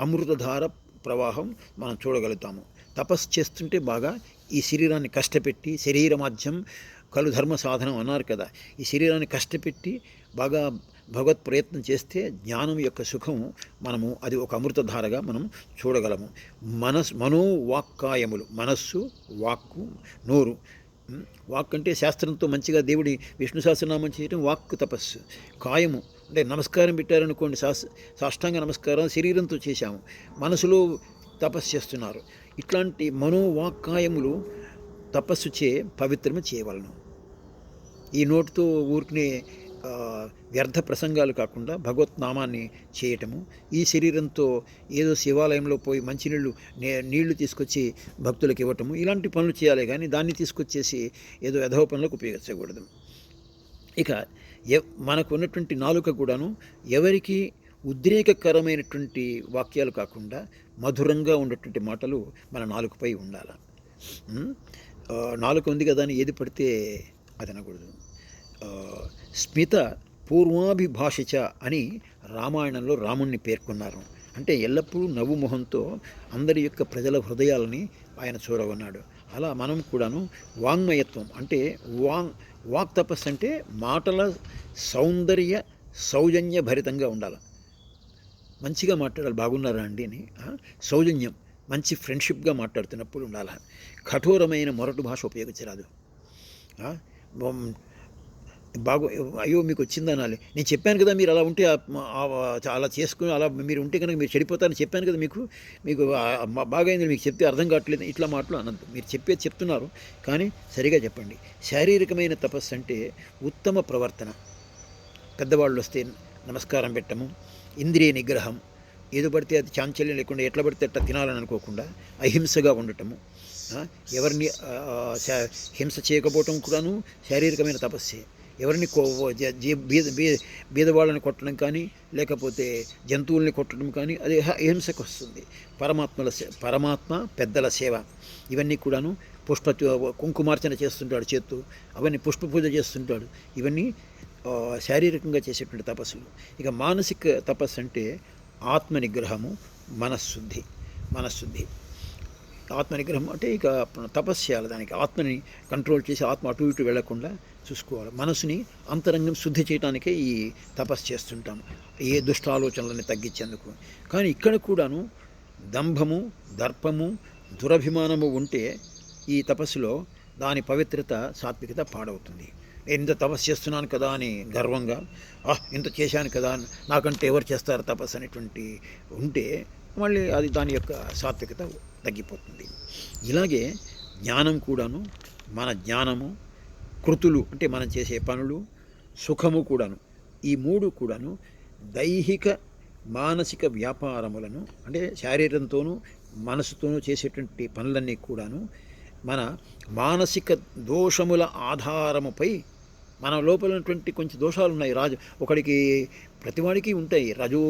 అమృతధార ప్రవాహం మనం చూడగలుగుతాము. తపస్సు చేస్తుంటే బాగా ఈ శరీరాన్ని కష్టపెట్టి శరీరమాధ్యం కలు ధర్మ సాధనం అన్నారు కదా. ఈ శరీరాన్ని కష్టపెట్టి బాగా భగవత్ ప్రయత్నం చేస్తే జ్ఞానం యొక్క సుఖం మనము అది ఒక అమృతధారగా మనం చూడగలము. మనోవాక్కాయములు, మనస్సు, వాక్కు, నోరు. వాక్ అంటే శాస్త్రంతో మంచిగా దేవుడి విష్ణు సహస్రనామం చేయడం వాక్కు తపస్సు. కాయము అంటే నమస్కారం పెట్టారనుకోండి, సాష్టాంగ నమస్కారం శరీరంతో చేశాము, మనసులో తపస్సు చేస్తున్నారు. ఇట్లాంటి మనోవాక్కాయములు తపస్సు చే పవిత్రము చేయవలను. ఈ నోటితో ఊరికనే వ్యర్థ ప్రసంగాలు కాకుండా భగవత్నామాన్ని చేయటము, ఈ శరీరంతో ఏదో శివాలయంలో పోయి మంచినీళ్ళు నీళ్లు తీసుకొచ్చి భక్తులకు ఇవ్వటము, ఇలాంటి పనులు చేయాలి. కానీ దాన్ని తీసుకొచ్చేసి ఏదో యథవ పనులకు ఉపయోగించకూడదు. ఇక మనకు ఉన్నటువంటి నాలుక కూడాను ఎవరికి ఉద్రేకకరమైనటువంటి వాక్యాలు కాకుండా మధురంగా ఉండేటువంటి మాటలు మన నాలుకపై ఉండాలి. నాలుక ఉంది కదా అని ఏది పడితే అది అనకూడదు. స్మిత పూర్వాభిభాషిచ అని రామాయణంలో రాముణ్ణి పేర్కొన్నారు. అంటే ఎల్లప్పుడూ నవ్వు మొహంతో అందరి యొక్క ప్రజల హృదయాలని ఆయన చూడగొన్నాడు. అలా మనం కూడాను వాంగ్మయత్వం అంటే వాక్ తపస్సు అంటే మాటల సౌజన్య భరితంగా ఉండాలి. మంచిగా మాట్లాడాలి, బాగున్నారా అండి అని సౌజన్యం, మంచి ఫ్రెండ్షిప్గా మాట్లాడుతున్నప్పుడు ఉండాలి. కఠోరమైన మొరటు భాష ఉపయోగించరాదు. అయ్యో మీకు వచ్చింది అనాలి. నేను చెప్పాను కదా మీరు అలా ఉంటే అలా చేసుకుని అలా మీరు ఉంటే కనుక మీరు చెడిపోతారని చెప్పాను కదా, మీకు బాగా అయింది, మీకు చెప్తే అర్థం కావట్లేదు, ఇట్లా మాటలు అనద్దు. మీరు చెప్తున్నారు కానీ సరిగా చెప్పండి. శారీరకమైన తపస్సు అంటే ఉత్తమ ప్రవర్తన, పెద్దవాళ్ళు వస్తే నమస్కారం పెట్టము, ఇంద్రియ నిగ్రహం, ఏదో పడితే అది చాంచల్యం లేకుండా ఎట్లా పడితే ఎట్లా తినాలని అనుకోకుండా అహింసగా ఉండటము, ఎవరిని హింస చేయకపోవటం కూడాను శారీరకమైన తపస్సే. ఎవరిని బీదవాళ్ళని కొట్టడం కానీ లేకపోతే జంతువుల్ని కొట్టడం కానీ అది హింసకు వస్తుంది. పరమాత్మ పెద్దల సేవ, ఇవన్నీ కూడాను కుంకుమార్చన చేస్తుంటాడు చేత్తు, అవన్నీ పుష్ప పూజ చేస్తుంటాడు, ఇవన్నీ శారీరకంగా చేసేటువంటి తపస్సులు. ఇక మానసిక తపస్సు అంటే ఆత్మనిగ్రహము, మనశ్శుద్ధి. ఆత్మనిగ్రహం అంటే ఇక తపస్సు చేయాలి, దానికి ఆత్మని కంట్రోల్ చేసి ఆత్మ అటు ఇటు వెళ్లకుండా చూసుకోవాలి. మనసుని అంతరంగం శుద్ధి చేయడానికే ఈ తపస్సు చేస్తుంటాము, ఏ దుష్ట ఆలోచనలని తగ్గించేందుకు. కానీ ఇక్కడ కూడాను దంభము, దర్పము, దురభిమానము ఉంటే ఈ తపస్సులో దాని పవిత్రత, సాత్వికత పాడవుతుంది. ఇంత తపస్సు చేస్తున్నాను కదా అని గర్వంగా, ఇంత చేశాను కదా, నాకంటే ఎవరు చేస్తారు తపస్సు అనేటువంటి ఉంటే మళ్ళీ అది దాని యొక్క సాత్వికత తగ్గిపోతుంది. ఇలాగే జ్ఞానం కూడాను, మన జ్ఞానము, కృతులు అంటే మనం చేసే పనులు, సుఖము కూడాను, ఈ మూడు కూడాను దైహిక మానసిక వ్యాపారములను అంటే శారీరంతోనూ మనసుతోనూ చేసేటువంటి పనులన్నీ కూడాను మన మానసిక దోషముల ఆధారముపై మన లోపల ఉన్నటువంటి కొంచెం దోషాలు ఉన్నాయి. ఒకడికి ప్రతివాడికి ఉంటాయి రజో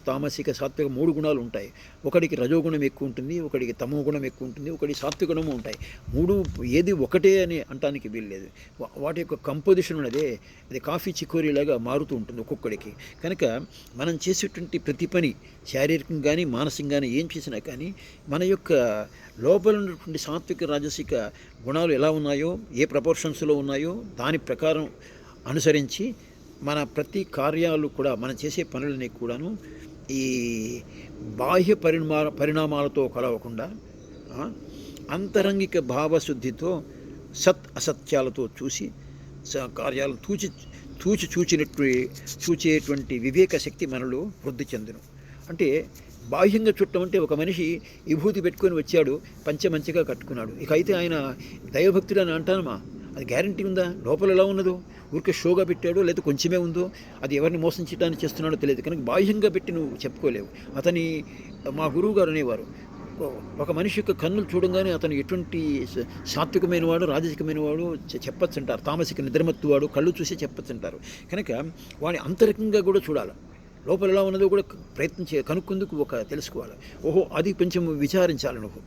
తామసిక సాత్విక 3 గుణాలు ఉంటాయి. ఒకడికి రజోగుణం ఎక్కువ ఉంటుంది, ఒకడికి తమో గుణం ఎక్కువ ఉంటుంది, ఒకటి సాత్విక గుణము ఉంటాయి. 3 ఏది ఒకటే అని అనటానికి వీల్లేదు. వాటి యొక్క కంపోజిషన్ ఉన్నదే అది కాఫీ చికోరీలాగా మారుతూ ఉంటుంది ఒక్కొక్కడికి. కనుక మనం చేసేటువంటి ప్రతి పని శారీరకంగా కానీ మానసికంగా కానీ ఏం చేసినా కానీ మన యొక్క లోపల ఉన్నటువంటి సాత్విక రాజసిక గుణాలు ఎలా ఉన్నాయో, ఏ ప్రపోర్షన్స్లో ఉన్నాయో దాని ప్రకారం అనుసరించి మన ప్రతి కార్యాలు కూడా మనం చేసే పనులని కూడాను ఈ బాహ్య పరిణామాలతో కలవకుండా అంతరంగిక భావశుద్ధితో సత్ అసత్యాలతో చూసి కార్యాలను చూచేటువంటి వివేక శక్తి మనలో వృద్ధి చెందును. అంటే బాహ్యంగా చుట్టం అంటే ఒక మనిషి విభూతి పెట్టుకొని వచ్చాడు, మంచిగా కట్టుకున్నాడు, ఇక అయితే ఆయన దైవభక్తుడు అని అంటానమా? అది గ్యారంటీ ఉందా? లోపల ఎలా ఉన్నదో ఊరికే షోగా పెట్టాడో లేదా కొంచెమే ఉందో, అది ఎవరిని మోసం చేయడానికి చేస్తున్నాడో తెలియదు. కనుక బాహ్యంగా పెట్టి నువ్వు చెప్పుకోలేవు. మా గురువు గారు అనేవారు, ఒక మనిషి యొక్క కన్నులు చూడంగానే అతను ఎటువంటి సాత్వికమైన వాడు రాజసికమైన వాడు చెప్పచ్చు అంటారు. తామసిక నిద్రమత్తువాడు కళ్ళు చూసి చెప్పచ్చు అంటారు. కనుక వాడిని అంతరకంగా కూడా చూడాలి, లోపల ఎలా ఉన్నదో కూడా కనుక్కుందుకు తెలుసుకోవాలి. ఓహో అది కొంచెం విచారించాలి నువ్వు,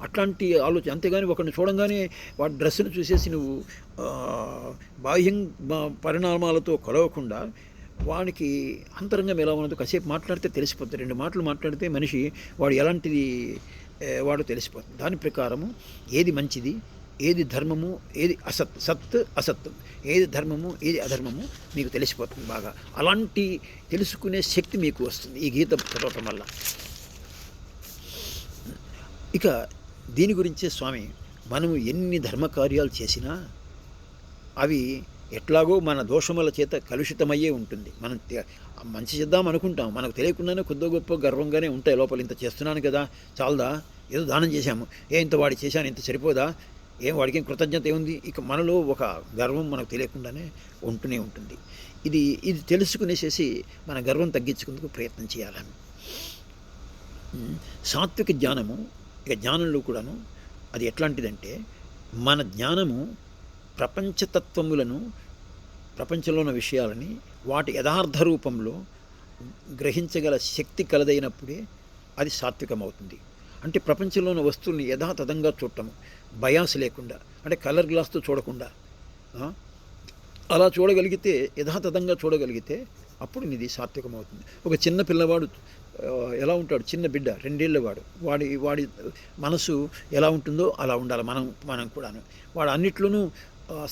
అట్లాంటి ఆలోచన. అంతేగాని ఒకరిని చూడంగానే వాడి డ్రెస్సును చూసేసి నువ్వు బాహ్యం పరిణామాలతో కలవకుండా వాడికి అంతరంగం ఎలా ఉన్నదో కాసేపు మాట్లాడితే తెలిసిపోతుంది. 2 మాటలు మాట్లాడితే మనిషి వాడు ఎలాంటిది వాడు తెలిసిపోతుంది. దాని ప్రకారము ఏది మంచిది ఏది ధర్మము ఏది సత్ అసత్, ఏది ధర్మము ఏది అధర్మము మీకు తెలిసిపోతుంది బాగా. అలాంటి తెలుసుకునే శక్తి మీకు వస్తుంది ఈ గీత చదవటం వల్ల. ఇక దీని గురించే స్వామి, మనము ఎన్ని ధర్మకార్యాలు చేసినా అవి ఎట్లాగో మన దోషముల చేత కలుషితమయ్యే ఉంటుంది. మనం మంచి చేద్దాం అనుకుంటాం, మనకు తెలియకుండానే కొద్ది గొప్ప గర్వంగానే ఉంటాయి లోపల. ఇంత చేస్తున్నాను కదా, చాలదా, ఏదో దానం చేశాము, ఇంత వాడి చేశాను, ఇంత సరిపోదా, వాడికి ఏం కృతజ్ఞత ఏముంది, ఇక మనలో ఒక గర్వం మనకు తెలియకుండానే ఉంటూనే ఉంటుంది. ఇది తెలుసుకునేసేసి మన గర్వం తగ్గించుకుందుకు ప్రయత్నం చేయాలి. సాత్విక జ్ఞానము, ఇక జ్ఞానంలో కూడాను అది ఎట్లాంటిదంటే, మన జ్ఞానము ప్రపంచతత్వములను, ప్రపంచంలో ఉన్న విషయాలని వాటి యథార్థ రూపంలో గ్రహించగల శక్తి కలదైనప్పుడే అది సాత్వికమవుతుంది. అంటే ప్రపంచంలో ఉన్న వస్తువుల్ని యథాతథంగా చూడటము, బయాస్ లేకుండా, అంటే కలర్ గ్లాస్తో చూడకుండా అలా చూడగలిగితే, యథాతథంగా చూడగలిగితే అప్పుడు ఇది సాత్వికమవుతుంది. ఒక చిన్న పిల్లవాడు ఎలా ఉంటాడు, చిన్న బిడ్డ 2 ఏళ్ళ వాడు, వాడి మనసు ఎలా ఉంటుందో అలా ఉండాలి మనం కూడాను. వాడు అన్నిట్లోనూ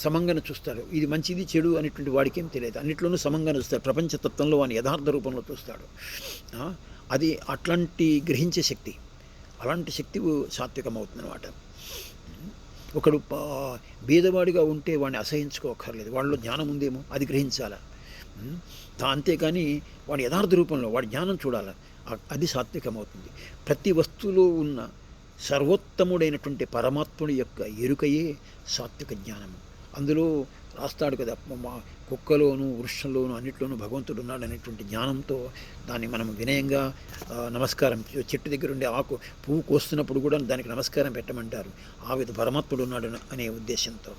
సమంగానే చూస్తాడు, ఇది మంచిది చెడు అనేటువంటి వాడికేం తెలియదు, అన్నిట్లోనూ సమంగానే చూస్తాడు, ప్రపంచతత్వంలో వాని యథార్థ రూపంలో చూస్తాడు. అది అట్లాంటి గ్రహించే శక్తి, అలాంటి శక్తి సాత్వికమవుతుంది అన్నమాట. ఒకడు బీదవాడిగా ఉంటే వాడిని అసహించుకోకర్లేదు, వాళ్ళలో జ్ఞానం ఉందేమో అది గ్రహించాలి. అంతేకాని వాడి యథార్థ రూపంలో వాడి జ్ఞానం చూడాలి, అది సాత్వికమవుతుంది. ప్రతి వస్తువులో ఉన్న సర్వోత్తముడైనటువంటి పరమాత్ముడి యొక్క ఎరుకయే సాత్విక జ్ఞానము. అందులో రాస్తాడు కదా, కుక్కలోను వృక్షంలోను అన్నిట్లోనూ భగవంతుడు ఉన్నాడు అనేటువంటి జ్ఞానంతో దాన్ని మనం వినయంగా నమస్కారం, చెట్టు దగ్గర ఉండే పువ్వు కోస్తున్నప్పుడు కూడా దానికి నమస్కారం పెట్టమంటారు, ఆ విధ పరమాత్ముడు ఉన్నాడు అనే ఉద్దేశంతో.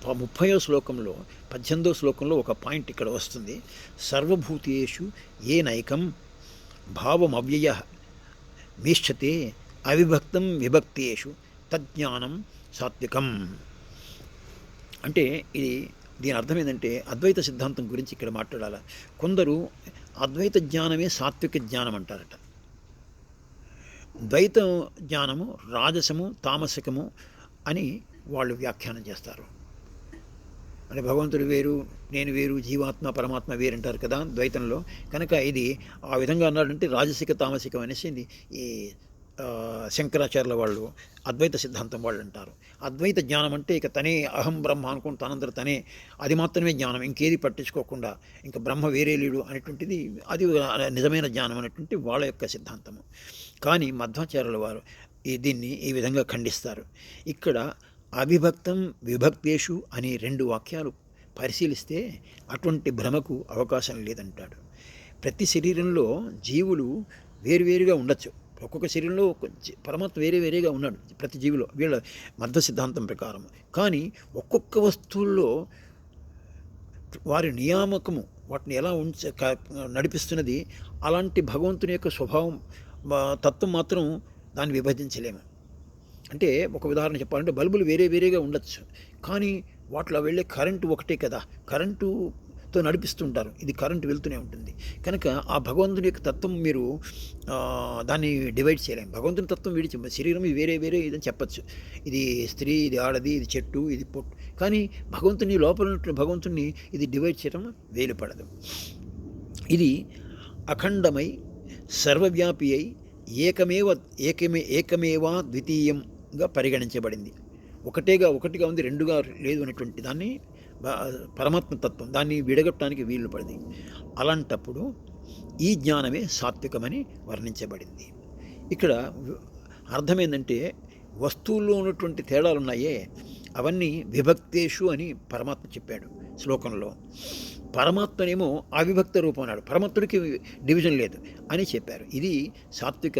30వ శ్లోకంలో 18వ శ్లోకంలో ఒక పాయింట్ ఇక్కడ వస్తుంది. సర్వభూతేషు ఏ నైకం భావమవ్యయ మీష్యతే అవిభక్తం విభక్తేషు తజ్ఞానం సాత్వికం. అంటే దీని అర్థం ఏంటంటే, అద్వైత సిద్ధాంతం గురించి ఇక్కడ మాట్లాడాలి. కొందరు అద్వైత జ్ఞానమే సాత్విక జ్ఞానం అంటారట. ద్వైత జ్ఞానము రాజసము తామసికము అని వాళ్ళు వ్యాఖ్యానం చేస్తారు. అంటే భగవంతుడు వేరు, నేను వేరు, జీవాత్మ పరమాత్మ వేరు అంటారు కదా ద్వైతంలో. కనుక ఇది ఆ విధంగా అన్నాడంటే రాజసిక తామసికం అనేసి ఈ శంకరాచార్యుల వాళ్ళు అద్వైత సిద్ధాంతం వాళ్ళు అంటారు. అద్వైత జ్ఞానం అంటే ఇక తనే అహం బ్రహ్మ అనుకుని తనందరూ తనే, అది మాత్రమే జ్ఞానం, ఇంకేది పట్టించుకోకుండా ఇంకా బ్రహ్మ వేరే లేడు అనేటువంటిది అది నిజమైన జ్ఞానం అనేటువంటి వాళ్ళ యొక్క సిద్ధాంతము. కానీ మధ్వాచార్యుల వారు దీన్ని ఈ విధంగా ఖండిస్తారు. ఇక్కడ అవిభక్తం విభక్తేషు అనే 2 వాక్యాలు పరిశీలిస్తే అటువంటి భ్రమకు అవకాశం లేదంటాడు. ప్రతి శరీరంలో జీవులు వేరువేరుగా ఉండొచ్చు, ఒక్కొక్క శరీరంలో పరమాత్మ వేరేగా ఉన్నాడు ప్రతి జీవిలో వీళ్ళ మధ్య సిద్ధాంతం ప్రకారం. కానీ ఒక్కొక్క వస్తువుల్లో వారి నియామకము వాటిని ఎలా నడిపిస్తున్నది అలాంటి భగవంతుని యొక్క స్వభావం తత్వం మాత్రం దాన్ని విభజించలేము. అంటే ఒక ఉదాహరణ చెప్పాలంటే బల్బులు వేరేగా ఉండొచ్చు, కానీ వాటిలో వెళ్ళే కరెంటు ఒకటే కదా, కరెంటుతో నడిపిస్తుంటారు, ఇది కరెంటు వెళ్తూనే ఉంటుంది. కనుక ఆ భగవంతుని యొక్క తత్వం మీరు దాన్ని డివైడ్ చేయలేము. భగవంతుని తత్వం విడిచి శరీరం ఇది వేరే ఇదని చెప్పచ్చు, ఇది స్త్రీ, ఇది ఆడది, ఇది చెట్టు, ఇది పొట్టు. కానీ భగవంతుని లోపల ఉన్నటువంటి భగవంతుని ఇది డివైడ్ చేయడం వేలుపడదు. ఇది అఖండమై సర్వవ్యాపి అయి ఏకమేవా ద్వితీయంగా పరిగణించబడింది. ఒకటిగా ఉంది, 2గా లేదు అనేటువంటి దాన్ని పరమాత్మతత్వం దాన్ని విడగొట్టడానికి వీలు పడింది. అలాంటప్పుడు ఈ జ్ఞానమే సాత్వికమని వర్ణించబడింది. ఇక్కడ అర్థం ఏంటంటే, వస్తువుల్లో ఉన్నటువంటి తేడాలు ఉన్నాయే అవన్నీ విభక్తేషు అని పరమాత్మ చెప్పాడు శ్లోకంలో. పరమాత్మనేమో అవిభక్త రూపం అన్నాడు, పరమాత్ముడికి డివిజన్ లేదు అని చెప్పారు. ఇది సాత్విక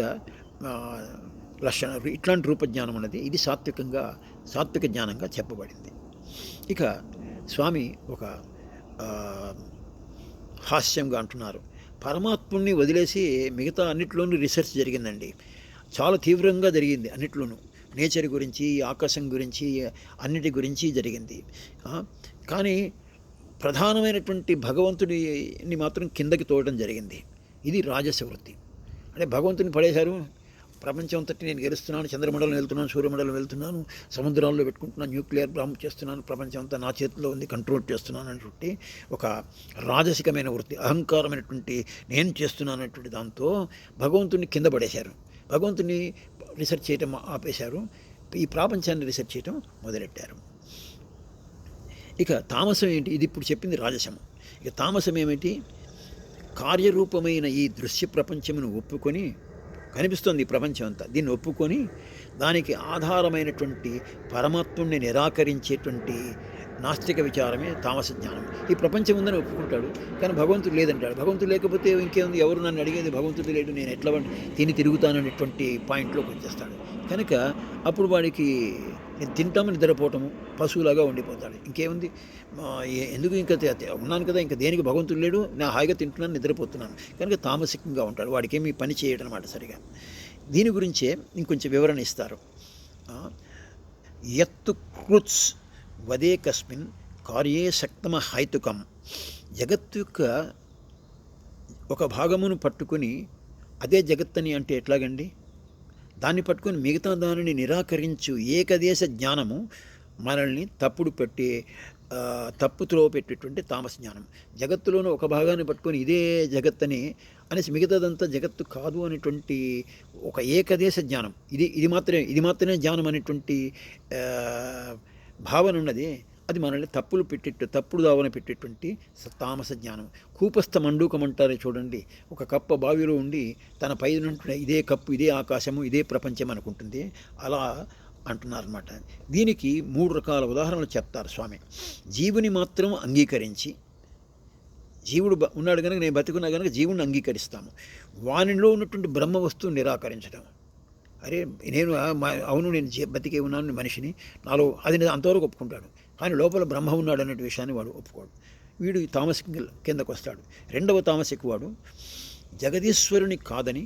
లక్షణ. ఇట్లాంటి రూపజ్ఞానం అన్నది ఇది సాత్విక జ్ఞానంగా చెప్పబడింది. ఇక స్వామి ఒక హాస్యంగా అంటున్నారు, పరమాత్ముడిని వదిలేసి మిగతా అన్నిట్లోనూ రీసెర్చ్ జరిగిందండి, చాలా తీవ్రంగా జరిగింది, అన్నిట్లోనూ నేచర్ గురించి, ఆకాశం గురించి, అన్నిటి గురించి జరిగింది. కానీ ప్రధానమైనటువంటి భగవంతుడిని మాత్రం కిందకి తోయడం జరిగింది. ఇది రాజస వృత్తి. అంటే భగవంతుని పడేశారు, ప్రపంచం అంతటి నేను గెలుస్తున్నాను, చంద్రమండలం వెళ్తున్నాను, సూర్యమండలం వెళ్తున్నాను, సముద్రాల్లో పెట్టుకుంటున్నాను, న్యూక్లియర్ బాంబు చేస్తున్నాను, ప్రపంచం అంతా నా చేతిలో ఉంది, కంట్రోల్ చేస్తున్నాను అనేటువంటి ఒక రాజసికమైన వృత్తి, అహంకారమైనటువంటి నేను చేస్తున్నాను అనేటువంటి దాంతో భగవంతుని కింద పడేశారు. భగవంతుని రీసెర్చ్ చేయటం ఆపేశారు, ఈ ప్రపంచాన్ని రీసెర్చ్ చేయటం మొదలెట్టారు. ఇక తామసం ఏంటి? ఇది ఇప్పుడు చెప్పింది రాజసము. ఇక తామసం ఏమిటి? కార్యరూపమైన ఈ దృశ్య ప్రపంచమును ఒప్పుకొని, కనిపిస్తుంది ఈ ప్రపంచం అంతా, దీన్ని ఒప్పుకొని దానికి ఆధారమైనటువంటి పరమాత్ముని నిరాకరించేటువంటి నాస్తిక విచారమే తామస జ్ఞానం. ఈ ప్రపంచం ఉందని ఒప్పుకుంటాడు, కానీ భగవంతుడు లేదంటాడు. భగవంతుడు లేకపోతే ఇంకేముంది, ఎవరు నన్ను అడిగేది, భగవంతుడు లేడు, నేను ఎట్లా తిని తిరుగుతాననేటువంటి పాయింట్లోకి వచ్చేస్తాడు. కనుక అప్పుడు వాడికి నేను తింటాము, నిద్రపోవటము, పశువులాగా ఉండిపోతాడు. ఇంకేముంది, ఎందుకు ఇంకా ఉన్నాను కదా, ఇంకా దేనికి భగవంతుడు లేడు, నా హాయిగా తింటున్నాను, నిద్రపోతున్నాను. కనుక తామసికంగా ఉంటాడు, వాడికి ఏమి పని చేయడం అన్నమాట సరిగా. దీని గురించే ఇంకొంచెం వివరణ ఇస్తారు. యత్తు కృత్స్ వదేకస్మిన్ కార్యే శక్తమ హైతుకం. జగత్తు యొక్క ఒక భాగమును పట్టుకొని అదే జగత్తని అంటే ఎట్లాగండి, దాన్ని పట్టుకొని మిగతా దానిని నిరాకరించు ఏకదేశ జ్ఞానము మనల్ని తప్పుత్రోవ పెట్టేటువంటి తామస జ్ఞానం. జగత్తులోనూ ఒక భాగాన్ని పట్టుకొని ఇదే జగత్తని అనేసి మిగతాదంతా జగత్తు కాదు అనేటువంటి ఒక ఏకదేశ జ్ఞానం, ఇది మాత్రమే జ్ఞానం అనేటువంటి భావన ఉన్నది. అది మనల్ని తప్పుడు దావన పెట్టేటువంటి తామస జ్ఞానం. కూపస్థ మండూకం అంటారే చూడండి, ఒక కప్ప బావిలో ఉండి తన పైన ఇదే కప్పు, ఇదే ఆకాశము, ఇదే ప్రపంచం అనుకుంటుంది, అలా అంటున్నారన్నమాట. దీనికి 3 రకాల ఉదాహరణలు చెప్తారు స్వామి. జీవుని మాత్రం అంగీకరించి, జీవుడు ఉన్నాడు కనుక నేను బతికున్నా కనుక జీవుని అంగీకరిస్తాము. వానిలో ఉన్నటువంటి బ్రహ్మ వస్తువుని నిరాకరించడం. అరే అవును నేను బతికే ఉన్నాను మనిషిని, నాలో అది అంతవరకు ఒప్పుకుంటాడు, కానీ లోపల బ్రహ్మ ఉన్నాడు అనే విషయాన్ని వాడు ఒప్పుకోడు. వీడు తామసిక కిందకు వస్తాడు. రెండవ తామసిక వాడు జగదీశ్వరుని కాదని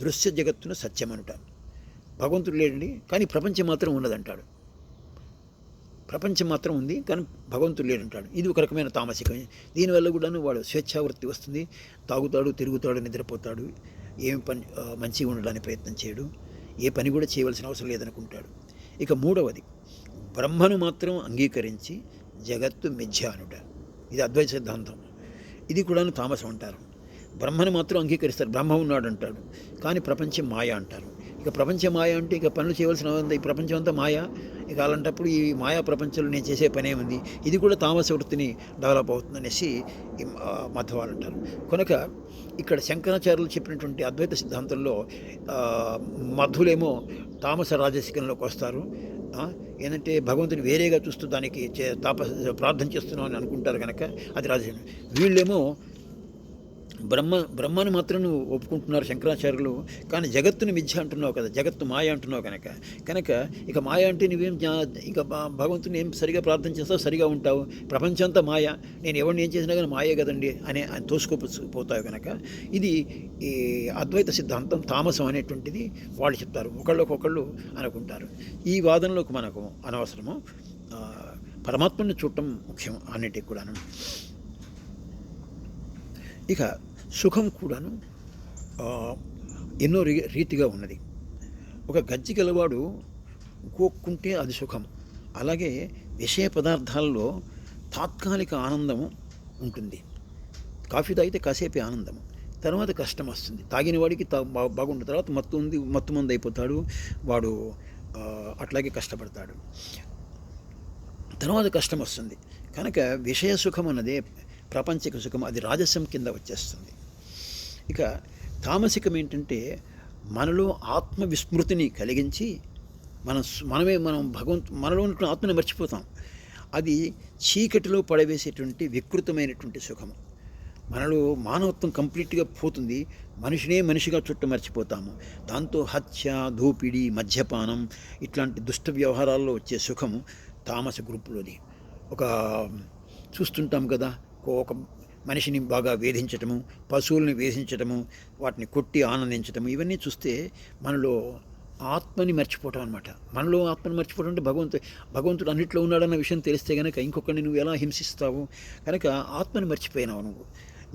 దృశ్య జగత్తును సత్యమనుటాడు. భగవంతుడు లేడండి కానీ ప్రపంచం మాత్రం ఉన్నదంటాడు, ప్రపంచం మాత్రం ఉంది కానీ భగవంతుడు లేడంటాడు. ఇది ఒక రకమైన తామసికమే. దీనివల్ల కూడాను వాడు స్వేచ్ఛావృత్తి వస్తుంది, తాగుతాడు, తిరుగుతాడు, నిద్రపోతాడు, ఏమి పని మంచిగా ఉండడానికి ప్రయత్నం చేయడు, ఏ పని కూడా చేయవలసిన అవసరం లేదనుకుంటాడు. ఇక మూడవది బ్రహ్మను మాత్రం అంగీకరించి జగత్తు మిథ్య అనుట. ఇది అద్వైత సిద్ధాంతం. ఇది కూడాను తామసం అంటారు. బ్రహ్మను మాత్రం అంగీకరిస్తారు, బ్రహ్మ ఉన్నాడు అంటాడు, కానీ ప్రపంచం మాయ అంటారు. ఇక ప్రపంచం మాయ అంటే ఇక పనులు చేయవలసిన ఈ ప్రపంచం అంతా మాయ, ఇక అలాంటప్పుడు ఈ మాయా ప్రపంచంలో నేను చేసే పనే ఉంది, ఇది కూడా తామస వృత్తిని డెవలప్ అవుతుందనేసి ఈ మధ్వాలు అంటారు. కనుక ఇక్కడ శంకరాచార్యులు చెప్పినటువంటి అద్వైత సిద్ధాంతంలో మధ్వులేమో తామస రాజసికంలోకి వస్తారు. ఏంటంటే భగవంతుని వేరేగా చూస్తూ దానికి ప్రార్థన చేస్తున్నాం అని అనుకుంటారు కనుక అది రాజసికం. వీళ్ళేమో బ్రహ్మను మాత్రం నువ్వు ఒప్పుకుంటున్నారు శంకరాచార్యులు, కానీ జగత్తుని మిథ్య అంటున్నావు కదా, జగత్తు మాయ అంటున్నావు కనుక ఇక మాయ అంటే నువ్వేం ఇక భగవంతుని ఏం సరిగా ప్రార్థన చేస్తావు, సరిగా ఉంటావు, ప్రపంచం అంతా మాయ, నేను ఎవరిని ఏం చేసినా కానీ మాయే కదండి అని తోసుకోపోతావు కనుక ఇది ఈ అద్వైత సిద్ధాంతం తామసం అనేటువంటిది వాళ్ళు చెప్తారు, ఒకళ్ళకొకళ్ళు అనుకుంటారు. ఈ వాదనలోకి మనకు అనవసరము, పరమాత్మని చూడటం ముఖ్యం అన్నిటికి కూడాను. ఇక సుఖం కూడాను ఎన్నో రీతిగా ఉన్నది. ఒక గజ్జి గలవాడు గోక్కుంటే అది సుఖం. అలాగే విషయ పదార్థాల్లో తాత్కాలిక ఆనందము ఉంటుంది. కాఫీ తాగితే కాసేపే ఆనందము, తర్వాత కష్టం వస్తుంది. తాగిన వాడికి బాగుంటుంది, తర్వాత మత్తు మందు అయిపోతాడు, వాడు అట్లాగే కష్టపడతాడు, తర్వాత కష్టం వస్తుంది. కనుక విషయ సుఖం అన్నదే ప్రపంచక సుఖం, అది రాజసం కింద వచ్చేస్తుంది. ఇక తామసికం ఏంటంటే మనలో ఆత్మవిస్మృతిని కలిగించి మనం మనలో ఉన్న ఆత్మని మర్చిపోతాం. అది చీకటిలో పడవేసేటువంటి వికృతమైనటువంటి సుఖము. మనలో మానవత్వం కంప్లీట్గా పోతుంది, మనిషిగా చుట్ట మర్చిపోతాము. దాంతో హత్య, దోపిడీ, మద్యపానం ఇట్లాంటి దుష్ట వ్యవహారాల్లో వచ్చే సుఖము తామస గ్రూపులోది. ఒక చూస్తుంటాం కదా, ఒక మనిషిని బాగా వేధించటము, పశువుల్ని వేధించటము, వాటిని కొట్టి ఆనందించటము, ఇవన్నీ చూస్తే మనలో ఆత్మని మర్చిపోవటం అనమాట. మనలో ఆత్మని మర్చిపోవటం అంటే భగవంతుడు అన్నిట్లో ఉన్నాడన్న విషయం తెలిస్తే కనుక ఇంకొకరిని నువ్వు ఎలా హింసిస్తావు, కనుక ఆత్మని మర్చిపోయినావు నువ్వు.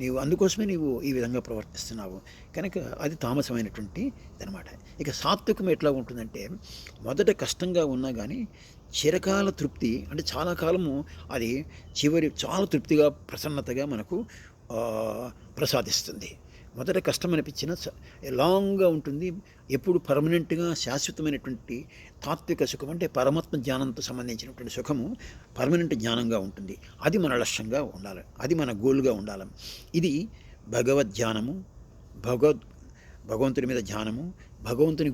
నీవు అందుకోసమే నీవు ఈ విధంగా ప్రవర్తిస్తున్నావు కనుక అది తామసమైనటువంటి అనమాట. ఇక సాత్వికం ఎట్లా ఉంటుందంటే మొదట కష్టంగా ఉన్నా కానీ చిరకాల తృప్తి, అంటే చాలా కాలము అది చివరి చాలా తృప్తిగా ప్రసన్నతగా మనకు ప్రసాదిస్తుంది. మొదట కష్టం అనిపించిన లాంగ్గా ఉంటుంది, ఎప్పుడు పర్మనెంట్గా శాశ్వతమైనటువంటి తాత్విక సుఖం అంటే పరమాత్మ జ్ఞానంతో సంబంధించినటువంటి సుఖము పర్మనెంట్ జ్ఞానంగా ఉంటుంది. అది మన లక్ష్యంగా ఉండాలి, అది మన గోల్గా ఉండాలి. ఇది భగవద్ ధ్యానము, భగవంతుని మీద ధ్యానము, భగవంతుని